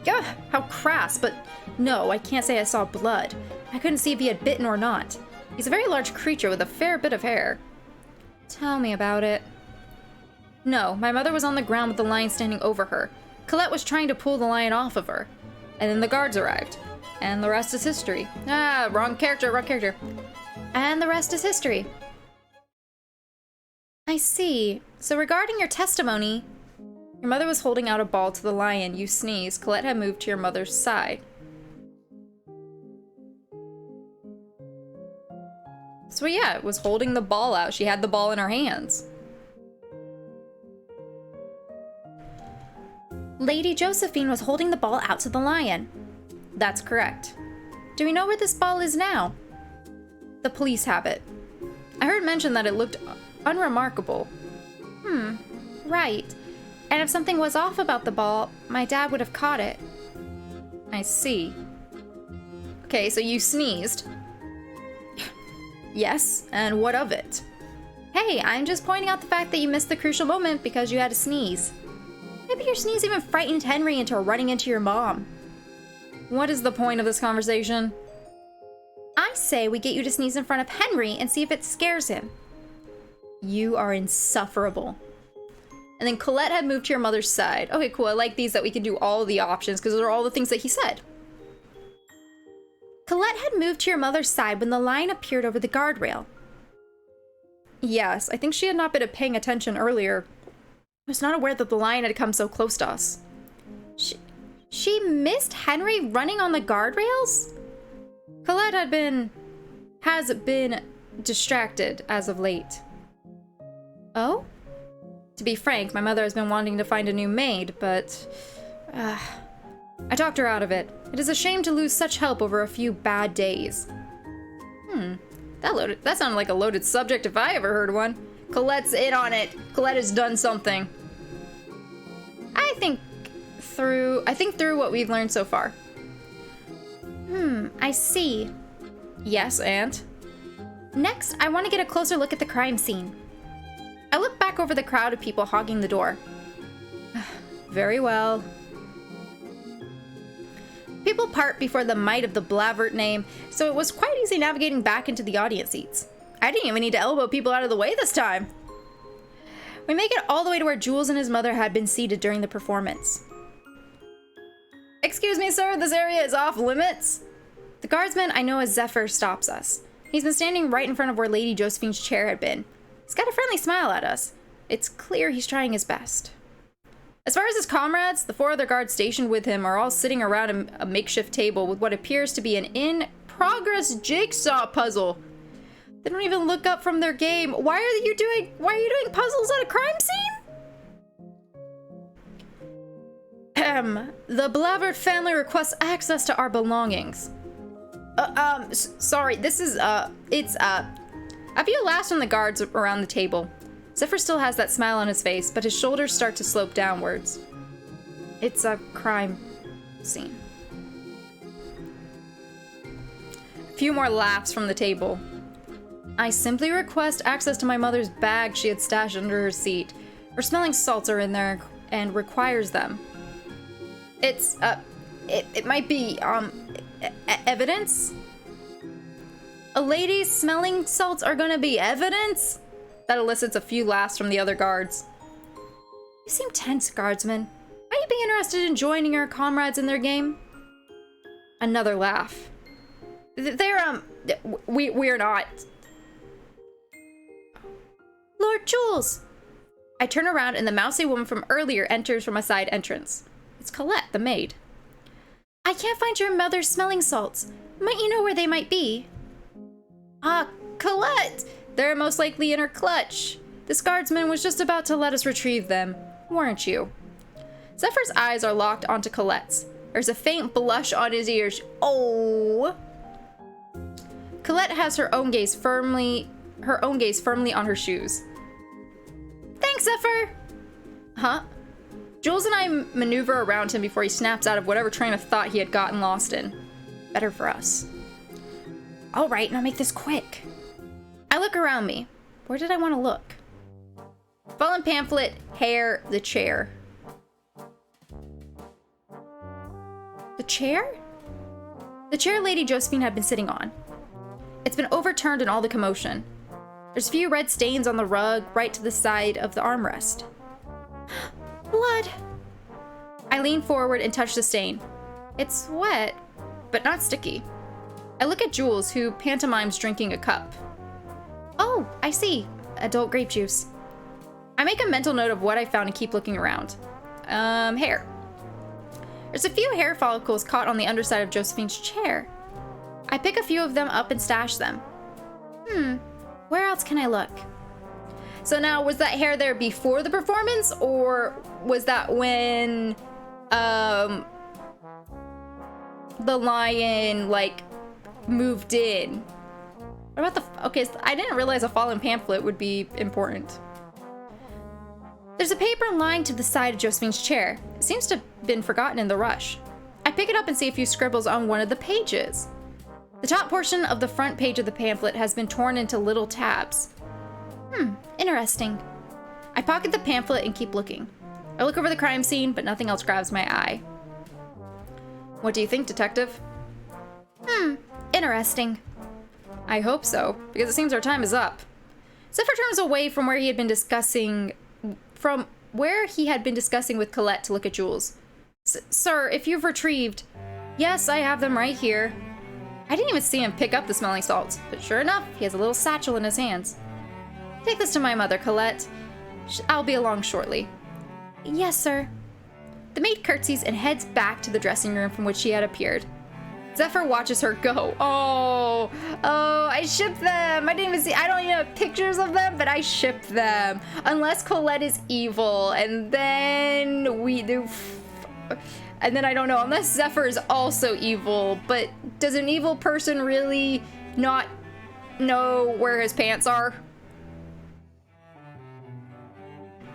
Ugh, how crass, but no, I can't say I saw blood. I couldn't see if he had bitten or not. He's a very large creature with a fair bit of hair. Tell me about it. No, my mother was on the ground with the lion standing over her. Colette was trying to pull the lion off of her. And then the guards arrived. And the rest is history. Ah, wrong character. And the rest is history. I see. So regarding your testimony, your mother was holding out a ball to the lion. You sneezed. Colette had moved to your mother's side. So yeah, it was holding the ball out. She had the ball in her hands. Lady Josephine was holding the ball out to the lion. That's correct. Do we know where this ball is now? The police have it. I heard mention that it looked unremarkable. Right. And if something was off about the ball, my dad would have caught it. I see. Okay, so you sneezed. Yes, and what of it? Hey, I'm just pointing out the fact that you missed the crucial moment because you had to sneeze. Maybe your sneeze even frightened Henry into running into your mom. What is the point of this conversation? I say we get you to sneeze in front of Henry and see if it scares him. You are insufferable. And then Colette had moved to your mother's side. Okay, cool. I like these that we can do all of the options because those are all the things that he said. Colette had moved to your mother's side when the lion appeared over the guardrail. Yes, I think she had not been paying attention earlier. I was not aware that the lion had come so close to us. She missed Henry running on the guardrails? Colette has been distracted as of late. Oh? To be frank, my mother has been wanting to find a new maid, but I talked her out of it. It is a shame to lose such help over a few bad days. That sounded like a loaded subject if I ever heard one. Colette's in on it. Colette has done something. I think through what we've learned so far. I see. Yes, and? Next, I want to get a closer look at the crime scene. I look back over the crowd of people hogging the door. Very well. People part before the might of the Blavert name, so it was quite easy navigating back into the audience seats. I didn't even need to elbow people out of the way this time. We make it all the way to where Jules and his mother had been seated during the performance. Excuse me, sir, this area is off limits. The guardsman I know as Zephyr stops us. He's been standing right in front of where Lady Josephine's chair had been. He's got a friendly smile at us. It's clear he's trying his best. As far as his comrades, the 4 other guards stationed with him are all sitting around a makeshift table with what appears to be an in-progress jigsaw puzzle. They don't even look up from their game. Why are you doing puzzles at a crime scene? The Blavard family requests access to our belongings. Sorry, this is, a few laughs from the guards around the table. Zephyr still has that smile on his face, but his shoulders start to slope downwards. It's a crime scene. A few more laughs from the table. I simply request access to my mother's bag she had stashed under her seat. Her smelling salts are in there and requires them. It's, it might be, evidence? A lady's smelling salts are gonna be evidence? That elicits a few laughs from the other guards. You seem tense, guardsman. Might you be interested in joining our comrades in their game? Another laugh. We're not. Lord Jules! I turn around and the mousy woman from earlier enters from a side entrance. It's Colette, the maid. I can't find your mother's smelling salts. Might you know where they might be? Colette! They're most likely in her clutch. This guardsman was just about to let us retrieve them, weren't you? Zephyr's eyes are locked onto Colette's. There's a faint blush on his ears. Oh! Colette has her own gaze firmly on her shoes. Thanks, Zephyr! Huh? Jules and I maneuver around him before he snaps out of whatever train of thought he had gotten lost in. Better for us. All right, now make this quick. I look around me. Where did I want to look? Fallen pamphlet, hair, the chair. The chair? The chair Lady Josephine had been sitting on. It's been overturned in all the commotion. There's a few red stains on the rug right to the side of the armrest. Blood! I lean forward and touch the stain. It's wet, but not sticky. I look at Jules, who pantomimes drinking a cup. Oh, I see. Adult grape juice. I make a mental note of what I found and keep looking around. Hair. There's a few hair follicles caught on the underside of Josephine's chair. I pick a few of them up and stash them. Where else can I look? So now, was that hair there before the performance, or was that when, the lion, like, moved in? What about the... Okay, so I didn't realize a fallen pamphlet would be important. There's a paper lying to the side of Josephine's chair. It seems to have been forgotten in the rush. I pick it up and see a few scribbles on one of the pages. The top portion of the front page of the pamphlet has been torn into little tabs. Interesting. I pocket the pamphlet and keep looking. I look over the crime scene, but nothing else grabs my eye. What do you think, detective? Interesting. I hope so, because it seems our time is up. Zephyr turns away from where he had been discussing with Colette to look at Jules. Sir, if you've retrieved... Yes, I have them right here. I didn't even see him pick up the smelling salts, but sure enough, he has a little satchel in his hands. Take this to my mother, Colette. I'll be along shortly. Yes, sir. The maid curtsies and heads back to the dressing room from which she had appeared. Zephyr watches her go. Oh, I ship them. I don't even have pictures of them, but I ship them. Unless Colette is evil, and then we do... And then I don't know, unless Zephyr is also evil, but does an evil person really not know where his pants are?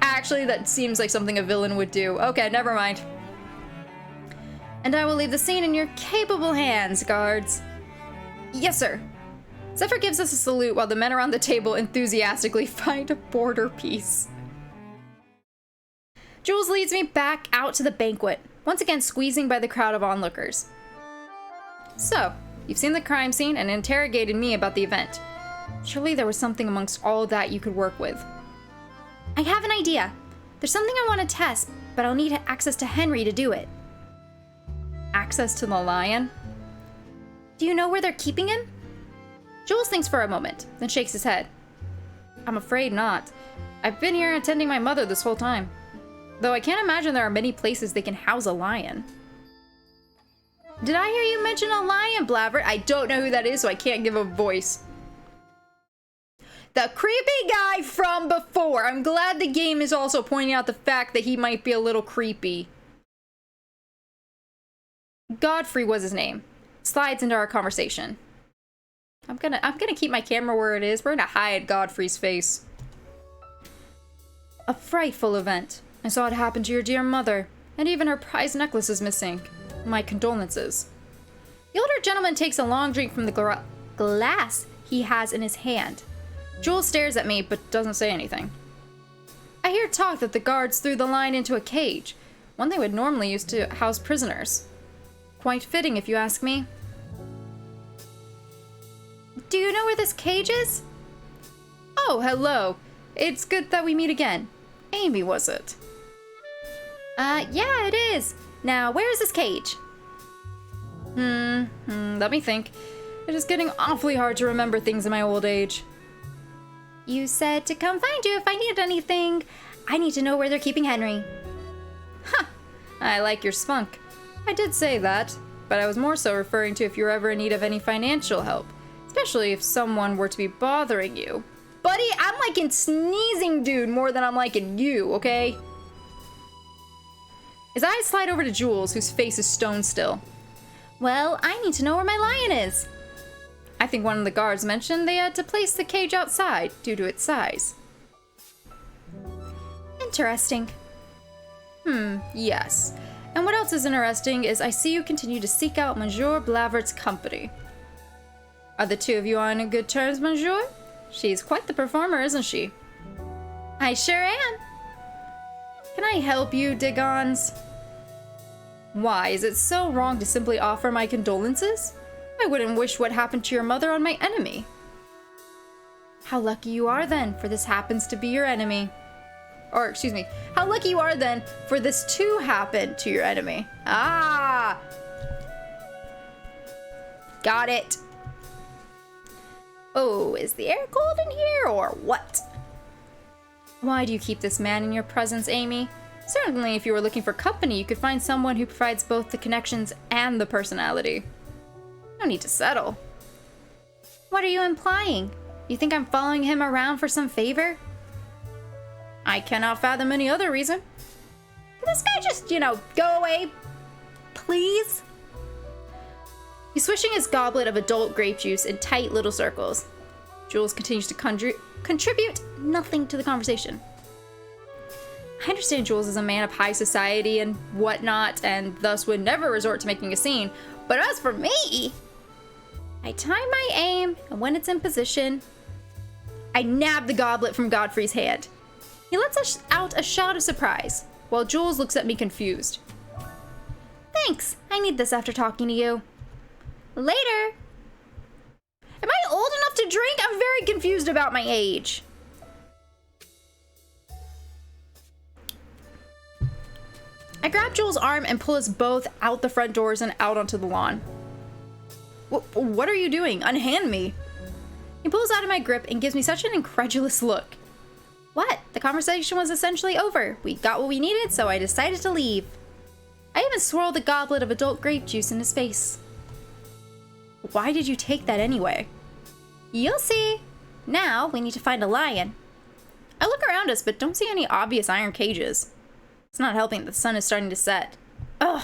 Actually, that seems like something a villain would do. Okay, never mind. And I will leave the scene in your capable hands, guards. Yes, sir. Zephyr gives us a salute while the men around the table enthusiastically find a border piece. Jules leads me back out to the banquet, once again squeezing by the crowd of onlookers. So, you've seen the crime scene and interrogated me about the event. Surely there was something amongst all of that you could work with. I have an idea. There's something I want to test, but I'll need access to Henry to do it. Access to the lion? Do you know where they're keeping him? Jules thinks for a moment, then shakes his head. I'm afraid not. I've been here attending my mother this whole time. Though I can't imagine there are many places they can house a lion. Did I hear you mention a lion, Blavert? I don't know who that is, so I can't give a voice. The creepy guy from before. I'm glad the game is also pointing out the fact that he might be a little creepy. Godfrey was his name. Slides into our conversation. I'm gonna keep my camera where it is. We're gonna hide Godfrey's face. A frightful event. I saw it happen to your dear mother, and even her prized necklace is missing. My condolences. The older gentleman takes a long drink from the glass he has in his hand. Jules stares at me, but doesn't say anything. I hear talk that the guards threw the lion into a cage, one they would normally use to house prisoners. Quite fitting, if you ask me. Do you know where this cage is? Oh, hello. It's good that we meet again. Amy, was it? Yeah, it is. Now, where is this cage? Let me think. It is getting awfully hard to remember things in my old age. You said to come find you if I needed anything. I need to know where they're keeping Henry. Huh. I like your spunk. I did say that, but I was more so referring to if you're ever in need of any financial help, especially if someone were to be bothering you. Buddy, I'm liking sneezing dude more than I'm liking you, okay? His eyes slide over to Jules, whose face is stone still. Well, I need to know where my lion is. I think one of the guards mentioned they had to place the cage outside due to its size. Interesting. Yes. And what else is interesting is I see you continue to seek out Monsieur Blavert's company. Are the two of you on good terms, Monsieur? She's quite the performer, isn't she? I sure am. Can I help you, Digons? Why, is it so wrong to simply offer my condolences? I wouldn't wish what happened to your mother on my enemy. How lucky you are then, for this happens to be your enemy. Or, excuse me, how lucky you are then, for this to happen to your enemy. Ah! Got it. Oh, is the air cold in here, or what? Why do you keep this man in your presence, Amy? Certainly, if you were looking for company, you could find someone who provides both the connections and the personality. No need to settle. What are you implying? You think I'm following him around for some favor? I cannot fathom any other reason. Can this guy just, go away? Please? He's swishing his goblet of adult grape juice in tight little circles. Jules continues to contribute nothing to the conversation. I understand Jules is a man of high society and whatnot, and thus would never resort to making a scene, but as for me, I time my aim, and when it's in position, I nab the goblet from Godfrey's hand. He lets out a shout of surprise, while Jules looks at me confused. Thanks, I need this after talking to you. Later. Am I old enough to drink? I'm very confused about my age. I grab Jules' arm and pull us both out the front doors and out onto the lawn. What are you doing? Unhand me. He pulls out of my grip and gives me such an incredulous look. What? The conversation was essentially over. We got what we needed, so I decided to leave. I even swirled the goblet of adult grape juice in his face. Why did you take that anyway? You'll see. Now, we need to find a lion. I look around us, but don't see any obvious iron cages. It's not helping that the sun is starting to set. Ugh.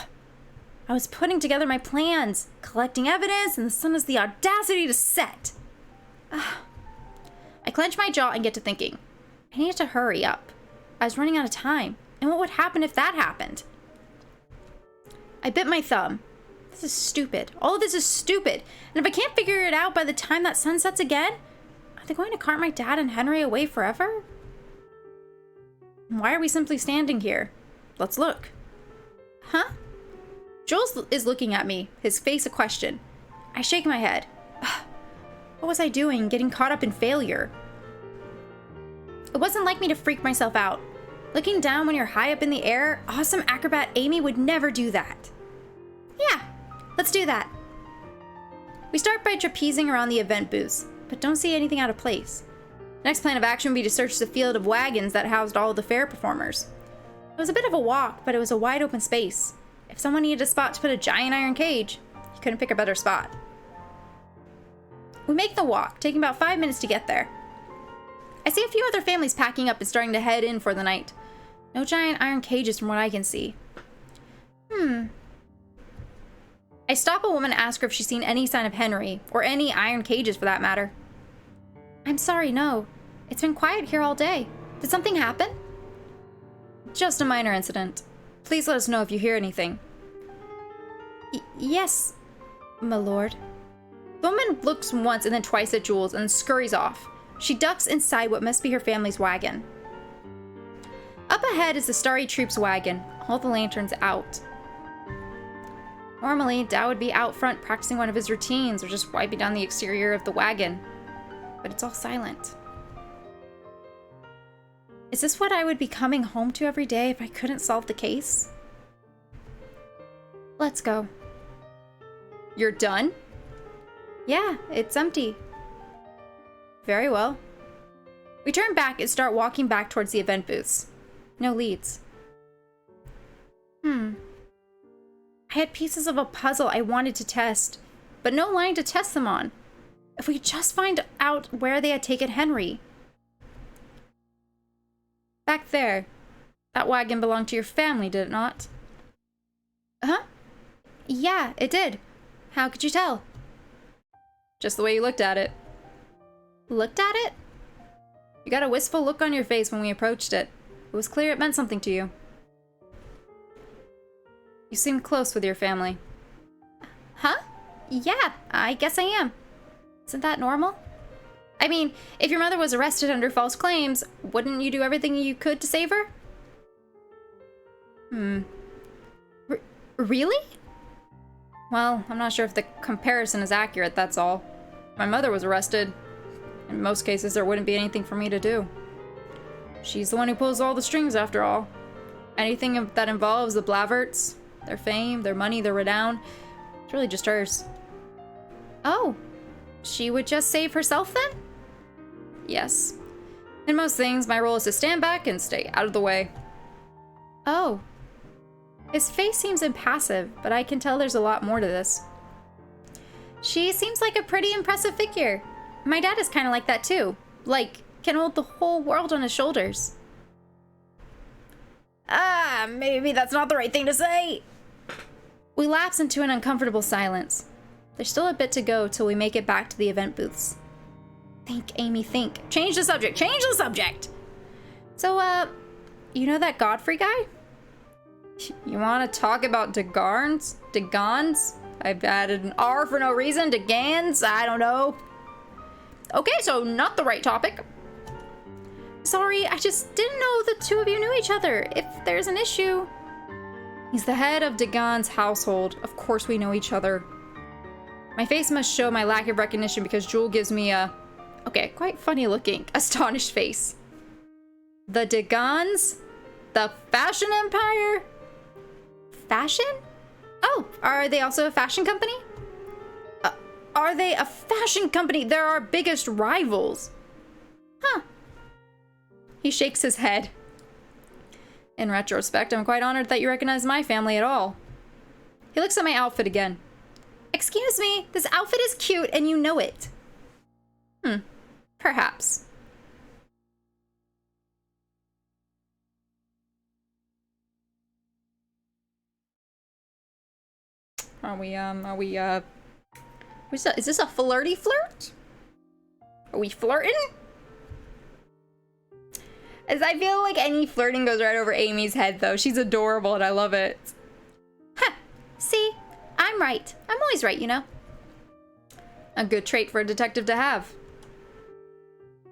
I was putting together my plans, collecting evidence, and the sun has the audacity to set. Ugh. I clench my jaw and get to thinking. I needed to hurry up. I was running out of time, and what would happen if that happened? I bit my thumb. This is stupid. All of this is stupid. And if I can't figure it out by the time that sun sets again, are they going to cart my dad and Henry away forever? Why are we simply standing here? Let's look. Huh? Jules is looking at me, his face a question. I shake my head. What was I doing, getting caught up in failure? It wasn't like me to freak myself out. Looking down when you're high up in the air, awesome acrobat Amy would never do that. Yeah, let's do that. We start by trapezing around the event booths, but don't see anything out of place. Next plan of action would be to search the field of wagons that housed all of the fair performers. It was a bit of a walk, but it was a wide open space. If someone needed a spot to put a giant iron cage, you couldn't pick a better spot. We make the walk, taking about 5 minutes to get there. I see a few other families packing up and starting to head in for the night. No giant iron cages from what I can see. I stop a woman and ask her if she's seen any sign of Henry, or any iron cages for that matter. I'm sorry, no. It's been quiet here all day. Did something happen? Just a minor incident. Please let us know if you hear anything. Yes, my lord. The woman looks once and then twice at Jules and scurries off. She ducks inside what must be her family's wagon. Up ahead is the Starry Troop's wagon, all the lanterns out. Normally, Dao would be out front practicing one of his routines or just wiping down the exterior of the wagon. But it's all silent. Is this what I would be coming home to every day if I couldn't solve the case? Let's go. You're done? Yeah, it's empty. Very well. We turn back and start walking back towards the event booths. No leads. I had pieces of a puzzle I wanted to test, but no line to test them on. If we could just find out where they had taken Henry. Back there. That wagon belonged to your family, did it not? Huh? Yeah, it did. How could you tell? Just the way you looked at it. Looked at it? You got a wistful look on your face when we approached it. It was clear it meant something to you. You seem close with your family. Huh? Yeah, I guess I am. Isn't that normal? I mean, if your mother was arrested under false claims, wouldn't you do everything you could to save her? Really? Well, I'm not sure if the comparison is accurate, that's all. My mother was arrested. In most cases, there wouldn't be anything for me to do. She's the one who pulls all the strings, after all. Anything that involves the Blaverts, their fame, their money, their renown, it's really just hers. Oh, she would just save herself then? Yes. In most things, my role is to stand back and stay out of the way. Oh. His face seems impassive, but I can tell there's a lot more to this. She seems like a pretty impressive figure. My dad is kind of like that too. Like, can hold the whole world on his shoulders. Maybe that's not the right thing to say. We lapse into an uncomfortable silence. There's still a bit to go till we make it back to the event booths. Think, Amy, think. Change the subject, change the subject! So, you know that Godfrey guy? You want to talk about Degans? Degans? I've added an R for no reason. Degans? I don't know. Okay, so not the right topic. Sorry, I just didn't know the two of you knew each other. If there's an issue... He's the head of Degan's household. Of course we know each other. My face must show my lack of recognition because Jewel gives me a... Okay, quite funny looking, astonished face. The Degans? The fashion empire? Fashion? Oh, are they also a fashion company? Are they a fashion company? They're our biggest rivals. Huh. He shakes his head. In retrospect, I'm quite honored that you recognize my family at all. He looks at my outfit again. Excuse me, this outfit is cute and you know it. Perhaps. Is this a flirty flirt? Are we flirting? As I feel like any flirting goes right over Amy's head, though. She's adorable and I love it. Huh. See? I'm right. I'm always right, you know. A good trait for a detective to have.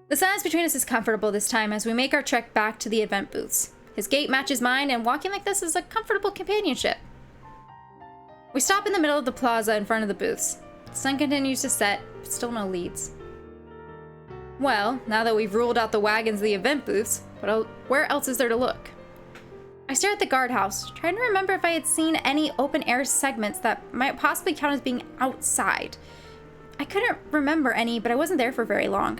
The silence between us is comfortable this time as we make our trek back to the event booths. His gait matches mine, and walking like this is a comfortable companionship. We stop in the middle of the plaza in front of the booths. The sun continues to set, but still no leads. Well, now that we've ruled out the wagons of the event booths, where else is there to look? I stare at the guardhouse, trying to remember if I had seen any open-air segments that might possibly count as being outside. I couldn't remember any, but I wasn't there for very long.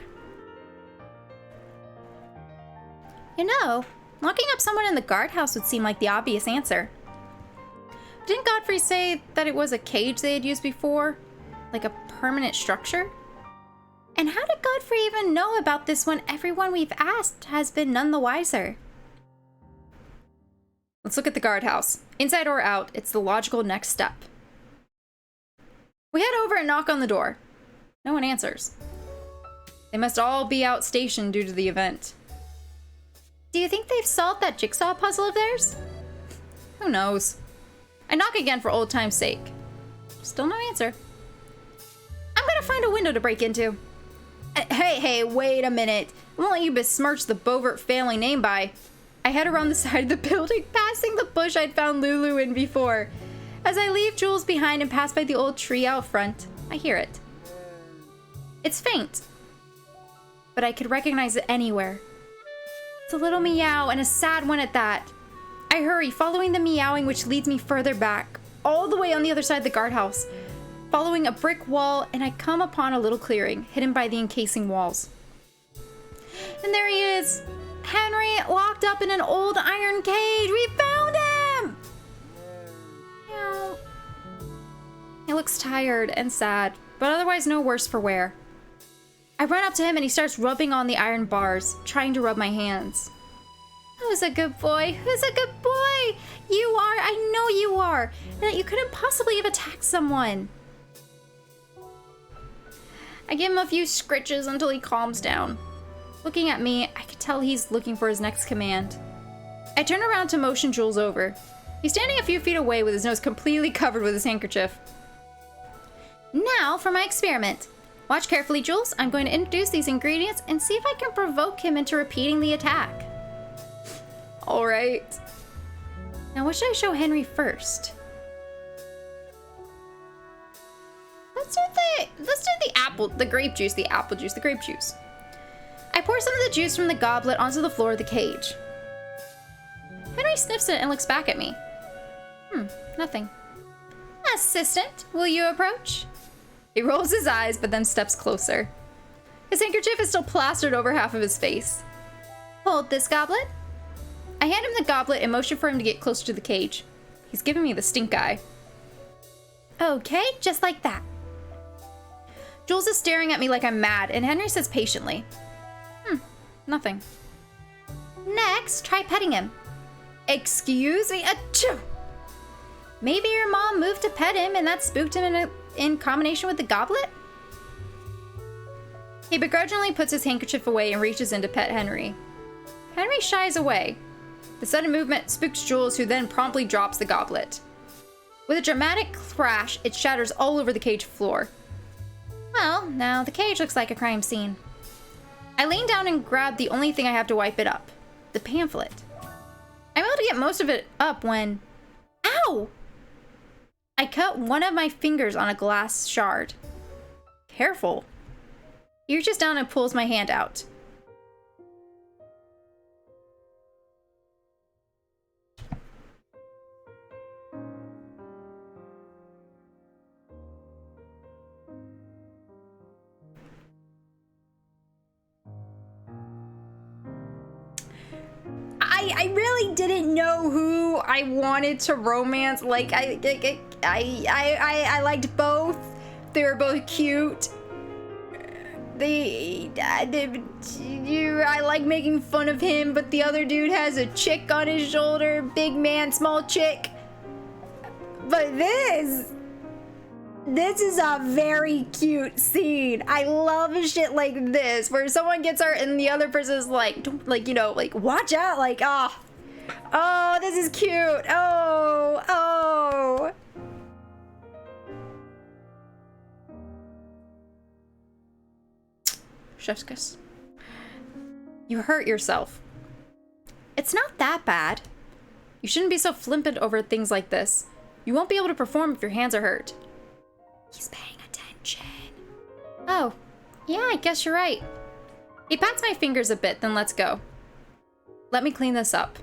You know, Locking up someone in the guardhouse would seem like the obvious answer. Didn't Godfrey say that it was a cage they had used before? Like a permanent structure? And how did Godfrey even know about this when everyone we've asked has been none the wiser? Let's look at the guardhouse. Inside or out, it's the logical next step. We head over and knock on the door. No one answers. They must all be outstationed due to the event. Do you think they've solved that jigsaw puzzle of theirs? Who knows? I knock again for old time's sake. Still no answer. I'm gonna find a window to break into. Hey, wait a minute. I won't let you besmirch the Bovert family name by. I head around the side of the building, passing the bush I'd found Lulu in before. As I leave Jules behind and pass by the old tree out front, I hear it. It's faint, but I could recognize it anywhere. It's a little meow, and a sad one at that. I hurry, following the meowing, which leads me further back, all the way on the other side of the guardhouse, following a brick wall, and I come upon a little clearing, hidden by the encasing walls. And there he is! Henry, locked up in an old iron cage! We found him! Meow. He looks tired and sad, but otherwise no worse for wear. I run up to him and he starts rubbing on the iron bars, trying to rub my hands. Who's a good boy? Who's a good boy? You are, I know you are, and that you couldn't possibly have attacked someone. I give him a few scritches until he calms down. Looking at me, I could tell he's looking for his next command. I turn around to motion Jules over. He's standing a few feet away with his nose completely covered with his handkerchief. Now for my experiment. Watch carefully, Jules. I'm going to introduce these ingredients and see if I can provoke him into repeating the attack. All right. Now, what should I show Henry first? Let's do the grape juice. I pour some of the juice from the goblet onto the floor of the cage. Henry sniffs it and looks back at me. Nothing. Assistant, will you approach? He rolls his eyes, but then steps closer. His handkerchief is still plastered over half of his face. Hold this goblet. I hand him the goblet and motion for him to get closer to the cage. He's giving me the stink eye. Okay, just like that. Jules is staring at me like I'm mad, and Henry says patiently, nothing. Next, try petting him. Excuse me? Achoo! Maybe your mom moved to pet him and that spooked him in combination with the goblet? He begrudgingly puts his handkerchief away and reaches in to pet Henry. Henry shies away. The sudden movement spooks Jules, who then promptly drops the goblet. With a dramatic crash, it shatters all over the cage floor. Well, now the cage looks like a crime scene. I lean down and grab the only thing I have to wipe it up, the pamphlet. I'm able to get most of it up when... Ow! I cut one of my fingers on a glass shard. Careful. He reaches down and pulls my hand out. I really didn't know who I wanted to romance. Like, I liked both. They were both cute. I like making fun of him, but the other dude has a chick on his shoulder. Big man, small chick. But this is a very cute scene. I love shit like this, where someone gets hurt and the other person is like, watch out, like, oh, this is cute. Oh. Chef's kiss. You hurt yourself. It's not that bad. You shouldn't be so flippant over things like this. You won't be able to perform if your hands are hurt. He's paying attention. Oh, yeah, I guess you're right. He pats my fingers a bit, then lets go. Let me clean this up.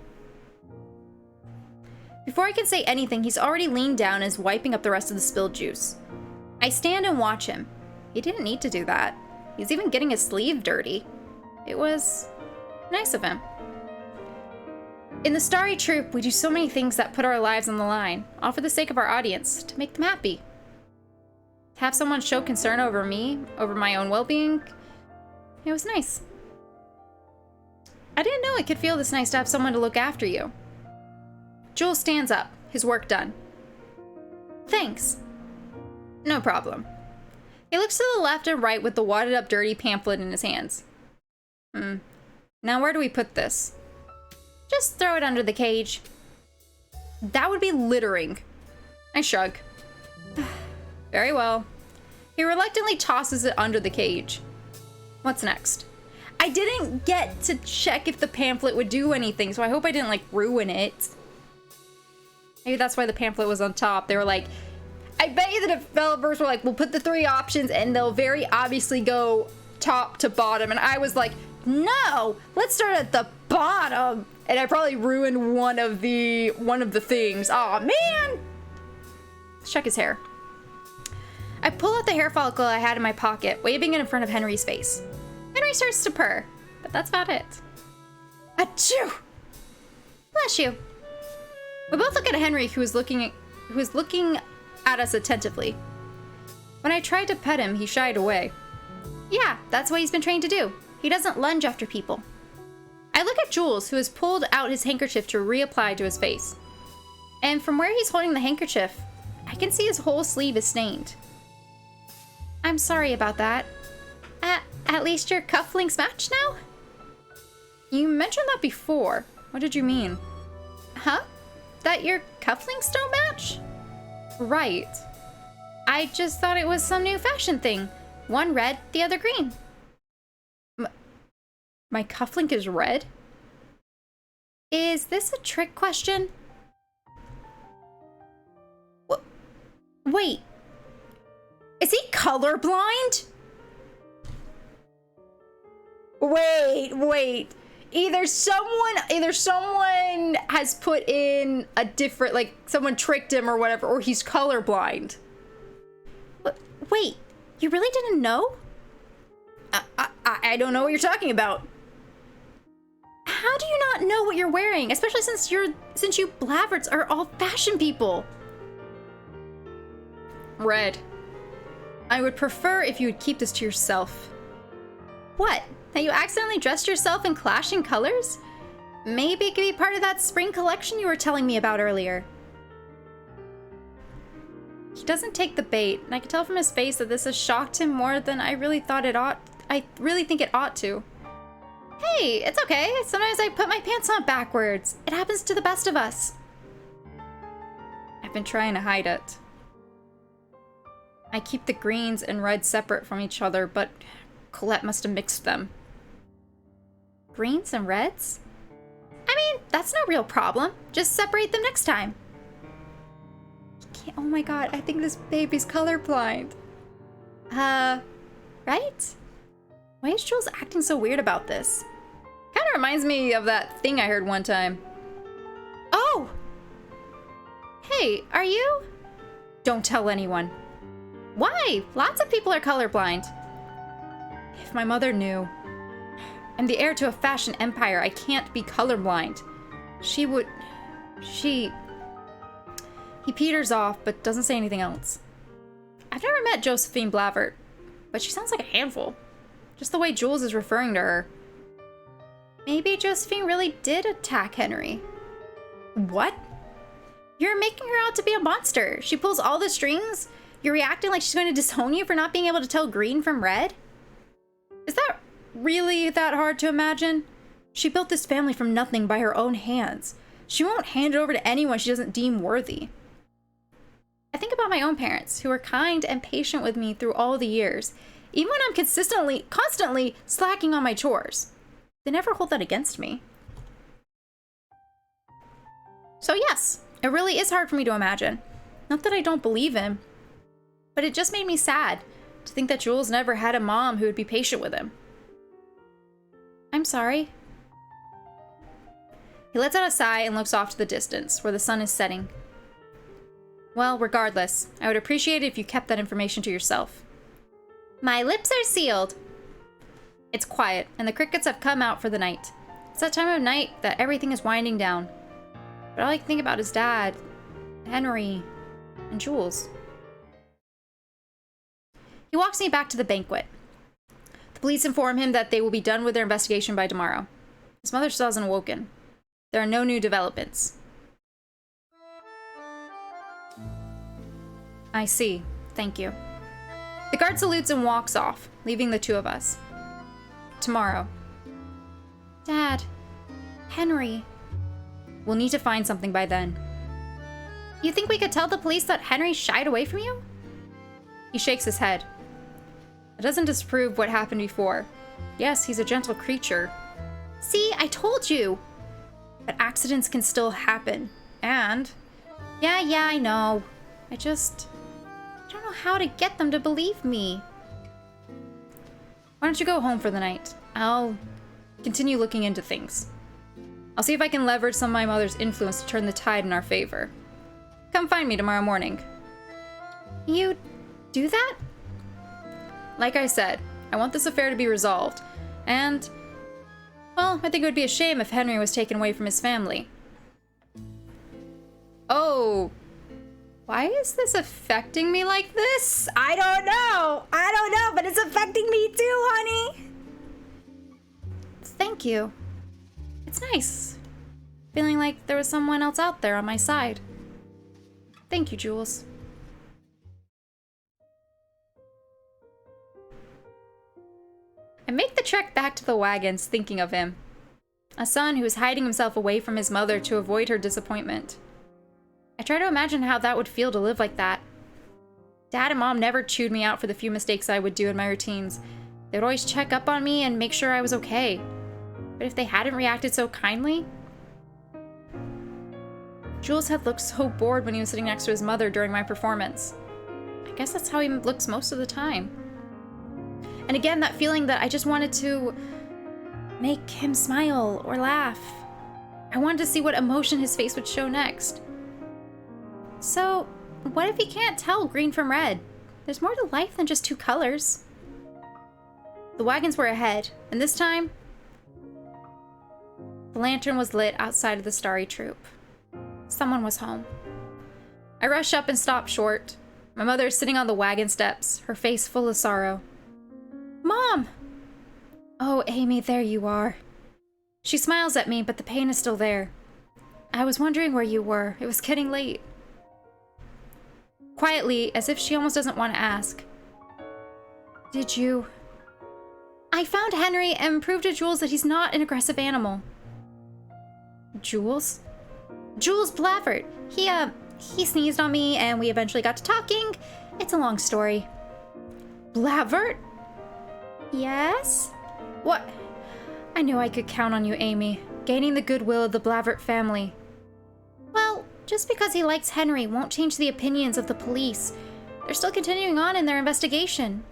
Before I can say anything, he's already leaned down and is wiping up the rest of the spilled juice. I stand and watch him. He didn't need to do that. He's even getting his sleeve dirty. It was nice of him. In the Starry Troop, we do so many things that put our lives on the line, all for the sake of our audience, to make them happy. To have someone show concern over me, over my own well-being, it was nice. I didn't know it could feel this nice to have someone to look after you. Jules stands up, his work done. Thanks. No problem. He looks to the left and right with the wadded up dirty pamphlet in his hands. Now where do we put this? Just throw it under the cage. That would be littering. I shrug. Very well. He reluctantly tosses it under the cage. What's next? I didn't get to check if the pamphlet would do anything, so I hope I didn't, like, ruin it. Maybe that's why the pamphlet was on top. They were like, I bet you the developers were like, we'll put the 3 options and they'll very obviously go top to bottom. And I was like, no, let's start at the bottom. And I probably ruined one of the things. Aw, man. Let's check his hair. I pull out the hair follicle I had in my pocket, waving it in front of Henry's face. Henry starts to purr, but that's about it. Achoo! Bless you. We both look at Henry, who is looking at us attentively. When I tried to pet him, he shied away. Yeah, that's what he's been trained to do. He doesn't lunge after people. I look at Jules, who has pulled out his handkerchief to reapply to his face. And from where he's holding the handkerchief, I can see his whole sleeve is stained. I'm sorry about that. At least your cufflinks match now? You mentioned that before. What did you mean? Huh? That your cufflinks don't match? Right. I just thought it was some new fashion thing. One red, the other green. My cufflink is red? Is this a trick question? Wait. Is he colorblind? Wait. Either someone has put in a different, like, someone tricked him or whatever, or he's colorblind. Wait, you really didn't know? I don't know what you're talking about. How do you not know what you're wearing? Especially since you blaverts are all fashion people. Red. I would prefer if you would keep this to yourself. What? That you accidentally dressed yourself in clashing colors? Maybe it could be part of that spring collection you were telling me about earlier. He doesn't take the bait, and I can tell from his face that this has shocked him more than I really think it ought to. Hey, it's okay. Sometimes I put my pants on backwards. It happens to the best of us. I've been trying to hide it. I keep the greens and reds separate from each other, but Colette must have mixed them. Greens and reds? I mean, that's no real problem. Just separate them next time. Oh my god, I think this baby's colorblind. Right? Why is Jules acting so weird about this? Kind of reminds me of that thing I heard one time. Oh! Hey, are you? Don't tell anyone. Why? Lots of people are colorblind. If my mother knew. I'm the heir to a fashion empire. I can't be colorblind. He peters off, but doesn't say anything else. I've never met Josephine Blavert, but she sounds like a handful. Just the way Jules is referring to her. Maybe Josephine really did attack Henry. What? You're making her out to be a monster. She pulls all the strings. You're reacting like she's going to disown you for not being able to tell green from red? Is that really that hard to imagine? She built this family from nothing by her own hands. She won't hand it over to anyone she doesn't deem worthy. I think about my own parents, who were kind and patient with me through all the years, even when I'm constantly slacking on my chores. They never hold that against me. So yes, it really is hard for me to imagine. Not that I don't believe him, but it just made me sad to think that Jules never had a mom who would be patient with him. I'm sorry. He lets out a sigh and looks off to the distance, where the sun is setting. Well, regardless, I would appreciate it if you kept that information to yourself. My lips are sealed. It's quiet, and the crickets have come out for the night. It's that time of night that everything is winding down. But all I can think about is Dad, Henry, and Jules. He walks me back to the banquet. The police inform him that they will be done with their investigation by tomorrow. His mother still hasn't awoken. There are no new developments. I see. Thank you. The guard salutes and walks off, leaving the two of us. Tomorrow. Dad. Henry. We'll need to find something by then. You think we could tell the police that Henry shied away from you? He shakes his head. It doesn't disprove what happened before. Yes, he's a gentle creature. See, I told you! But accidents can still happen. And... Yeah, I know. I don't know how to get them to believe me. Why don't you go home for the night? I'll continue looking into things. I'll see if I can leverage some of my mother's influence to turn the tide in our favor. Come find me tomorrow morning. You do that? Like I said, I want this affair to be resolved. And, well, I think it would be a shame if Henry was taken away from his family. Oh, why is this affecting me like this? I don't know, but it's affecting me too, honey. Thank you. It's nice. Feeling like there was someone else out there on my side. Thank you, Jules. I make the trek back to the wagons thinking of him. A son who is hiding himself away from his mother to avoid her disappointment. I try to imagine how that would feel to live like that. Dad and Mom never chewed me out for the few mistakes I would do in my routines. They would always check up on me and make sure I was okay. But if they hadn't reacted so kindly... Jules had looked so bored when he was sitting next to his mother during my performance. I guess that's how he looks most of the time. And again, that feeling that I just wanted to make him smile or laugh. I wanted to see what emotion his face would show next. So, what if he can't tell green from red? There's more to life than just two colors. The wagons were ahead, and this time, the lantern was lit outside of the starry troop. Someone was home. I rush up and stop short. My mother is sitting on the wagon steps, her face full of sorrow. Mom! Oh, Amy, there you are. She smiles at me, but the pain is still there. I was wondering where you were. It was getting late. Quietly, as if she almost doesn't want to ask. Did you... I found Henry and proved to Jules that he's not an aggressive animal. Jules? Jules Blavert. He sneezed on me and we eventually got to talking. It's a long story. Blavert? Yes? What? I knew I could count on you, Amy. Gaining the goodwill of the Blavert family. Well, just because he likes Henry won't change the opinions of the police. They're still continuing on in their investigation.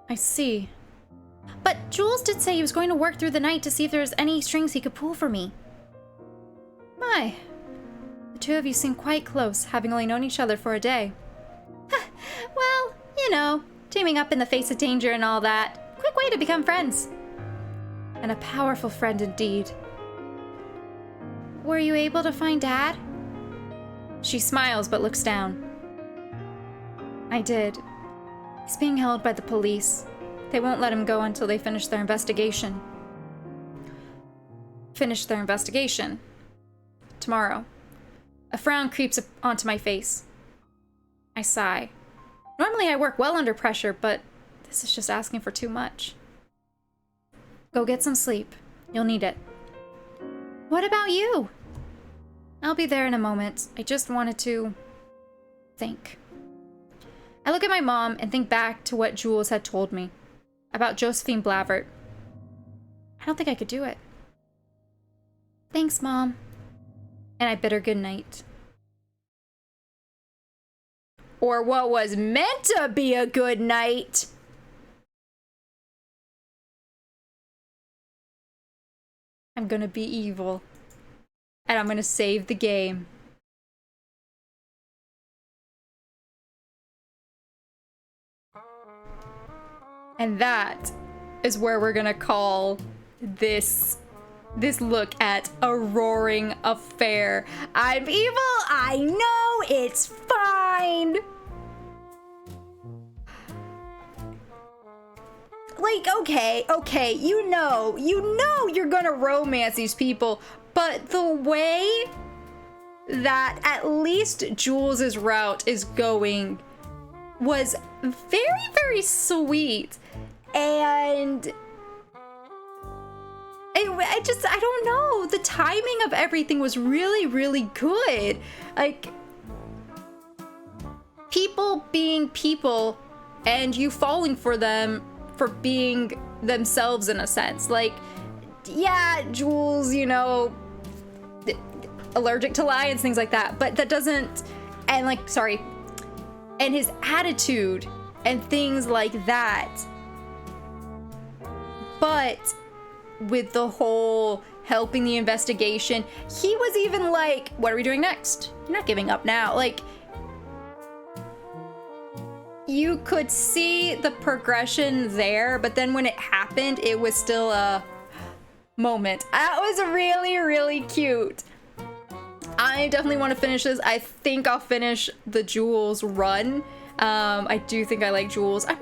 I see. But Jules did say he was going to work through the night to see if there was any strings he could pull for me. My. The two of you seem quite close, having only known each other for a day. Well, you know, teaming up in the face of danger and all that. Quick way to become friends. And a powerful friend indeed. Were you able to find Dad? She smiles but looks down. I did. He's being held by the police. They won't let him go until they finish their investigation. Finish their investigation. Tomorrow. A frown creeps up onto my face. I sigh. Normally I work well under pressure, but this is just asking for too much. Go get some sleep. You'll need it. What about you? I'll be there in a moment. I just wanted to think. I look at my mom and think back to what Jules had told me about Josephine Blavert. I don't think I could do it. Thanks, Mom. And I bid her good night. Or what was meant to be a good night. I'm gonna be evil. And I'm gonna save the game. And that is where we're gonna call this this look at a roaring affair. I'm evil, I know, it's fine. Like, okay, you know you're gonna romance these people, but the way that at least Jules's route is going was very, very sweet. And I don't know, the timing of everything was really, really good. Like, people being people and you falling for them for being themselves in a sense. Like, yeah, Jules, you know, allergic to lions, things like that, but that doesn't, and like, sorry, and his attitude and things like that. But with the whole helping the investigation, he was even like, what are we doing next? You're not giving up now. Like, you could see the progression there, but then when it happened, it was still a moment. That was really, really cute. I definitely want to finish this. I think I'll finish the Jules run. I do think I like Jules. I'm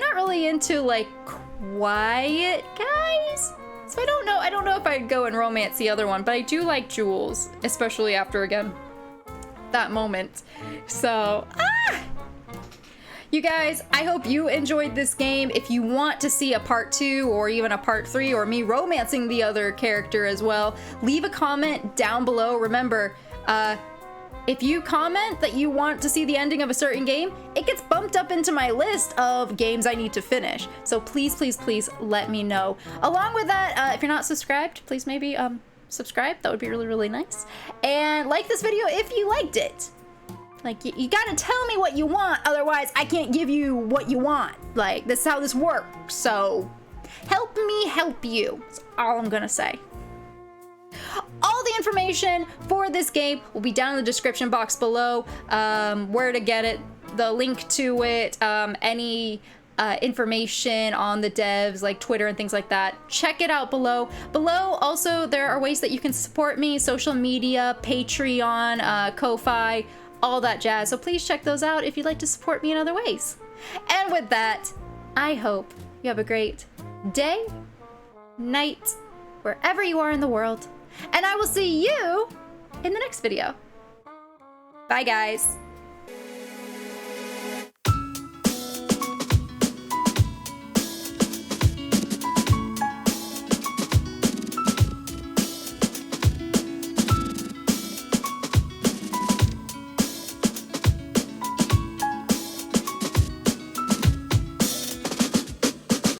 not really into like quiet guys. So I don't know if I'd go and romance the other one, but I do like Jules, especially after, again, that moment. So, you guys, I hope you enjoyed this game. If you want to see a part 2 or even a part 3 or me romancing the other character as well, leave a comment down below. Remember, if you comment that you want to see the ending of a certain game, it gets bumped up into my list of games I need to finish. So please, please, please let me know. Along with that, if you're not subscribed, please maybe subscribe. That would be really, really nice. And like this video if you liked it. Like, you gotta tell me what you want, otherwise I can't give you what you want. Like, this is how this works. So help me help you. That's all I'm gonna say. All the information for this game will be down in the description box below. Where to get it, the link to it, any information on the devs, like Twitter and things like that. Check it out below. Below, also, there are ways that you can support me, social media, Patreon, Ko-Fi, all that jazz. So please check those out if you'd like to support me in other ways. And with that, I hope you have a great day, night, wherever you are in the world. And I will see you in the next video. Bye, guys.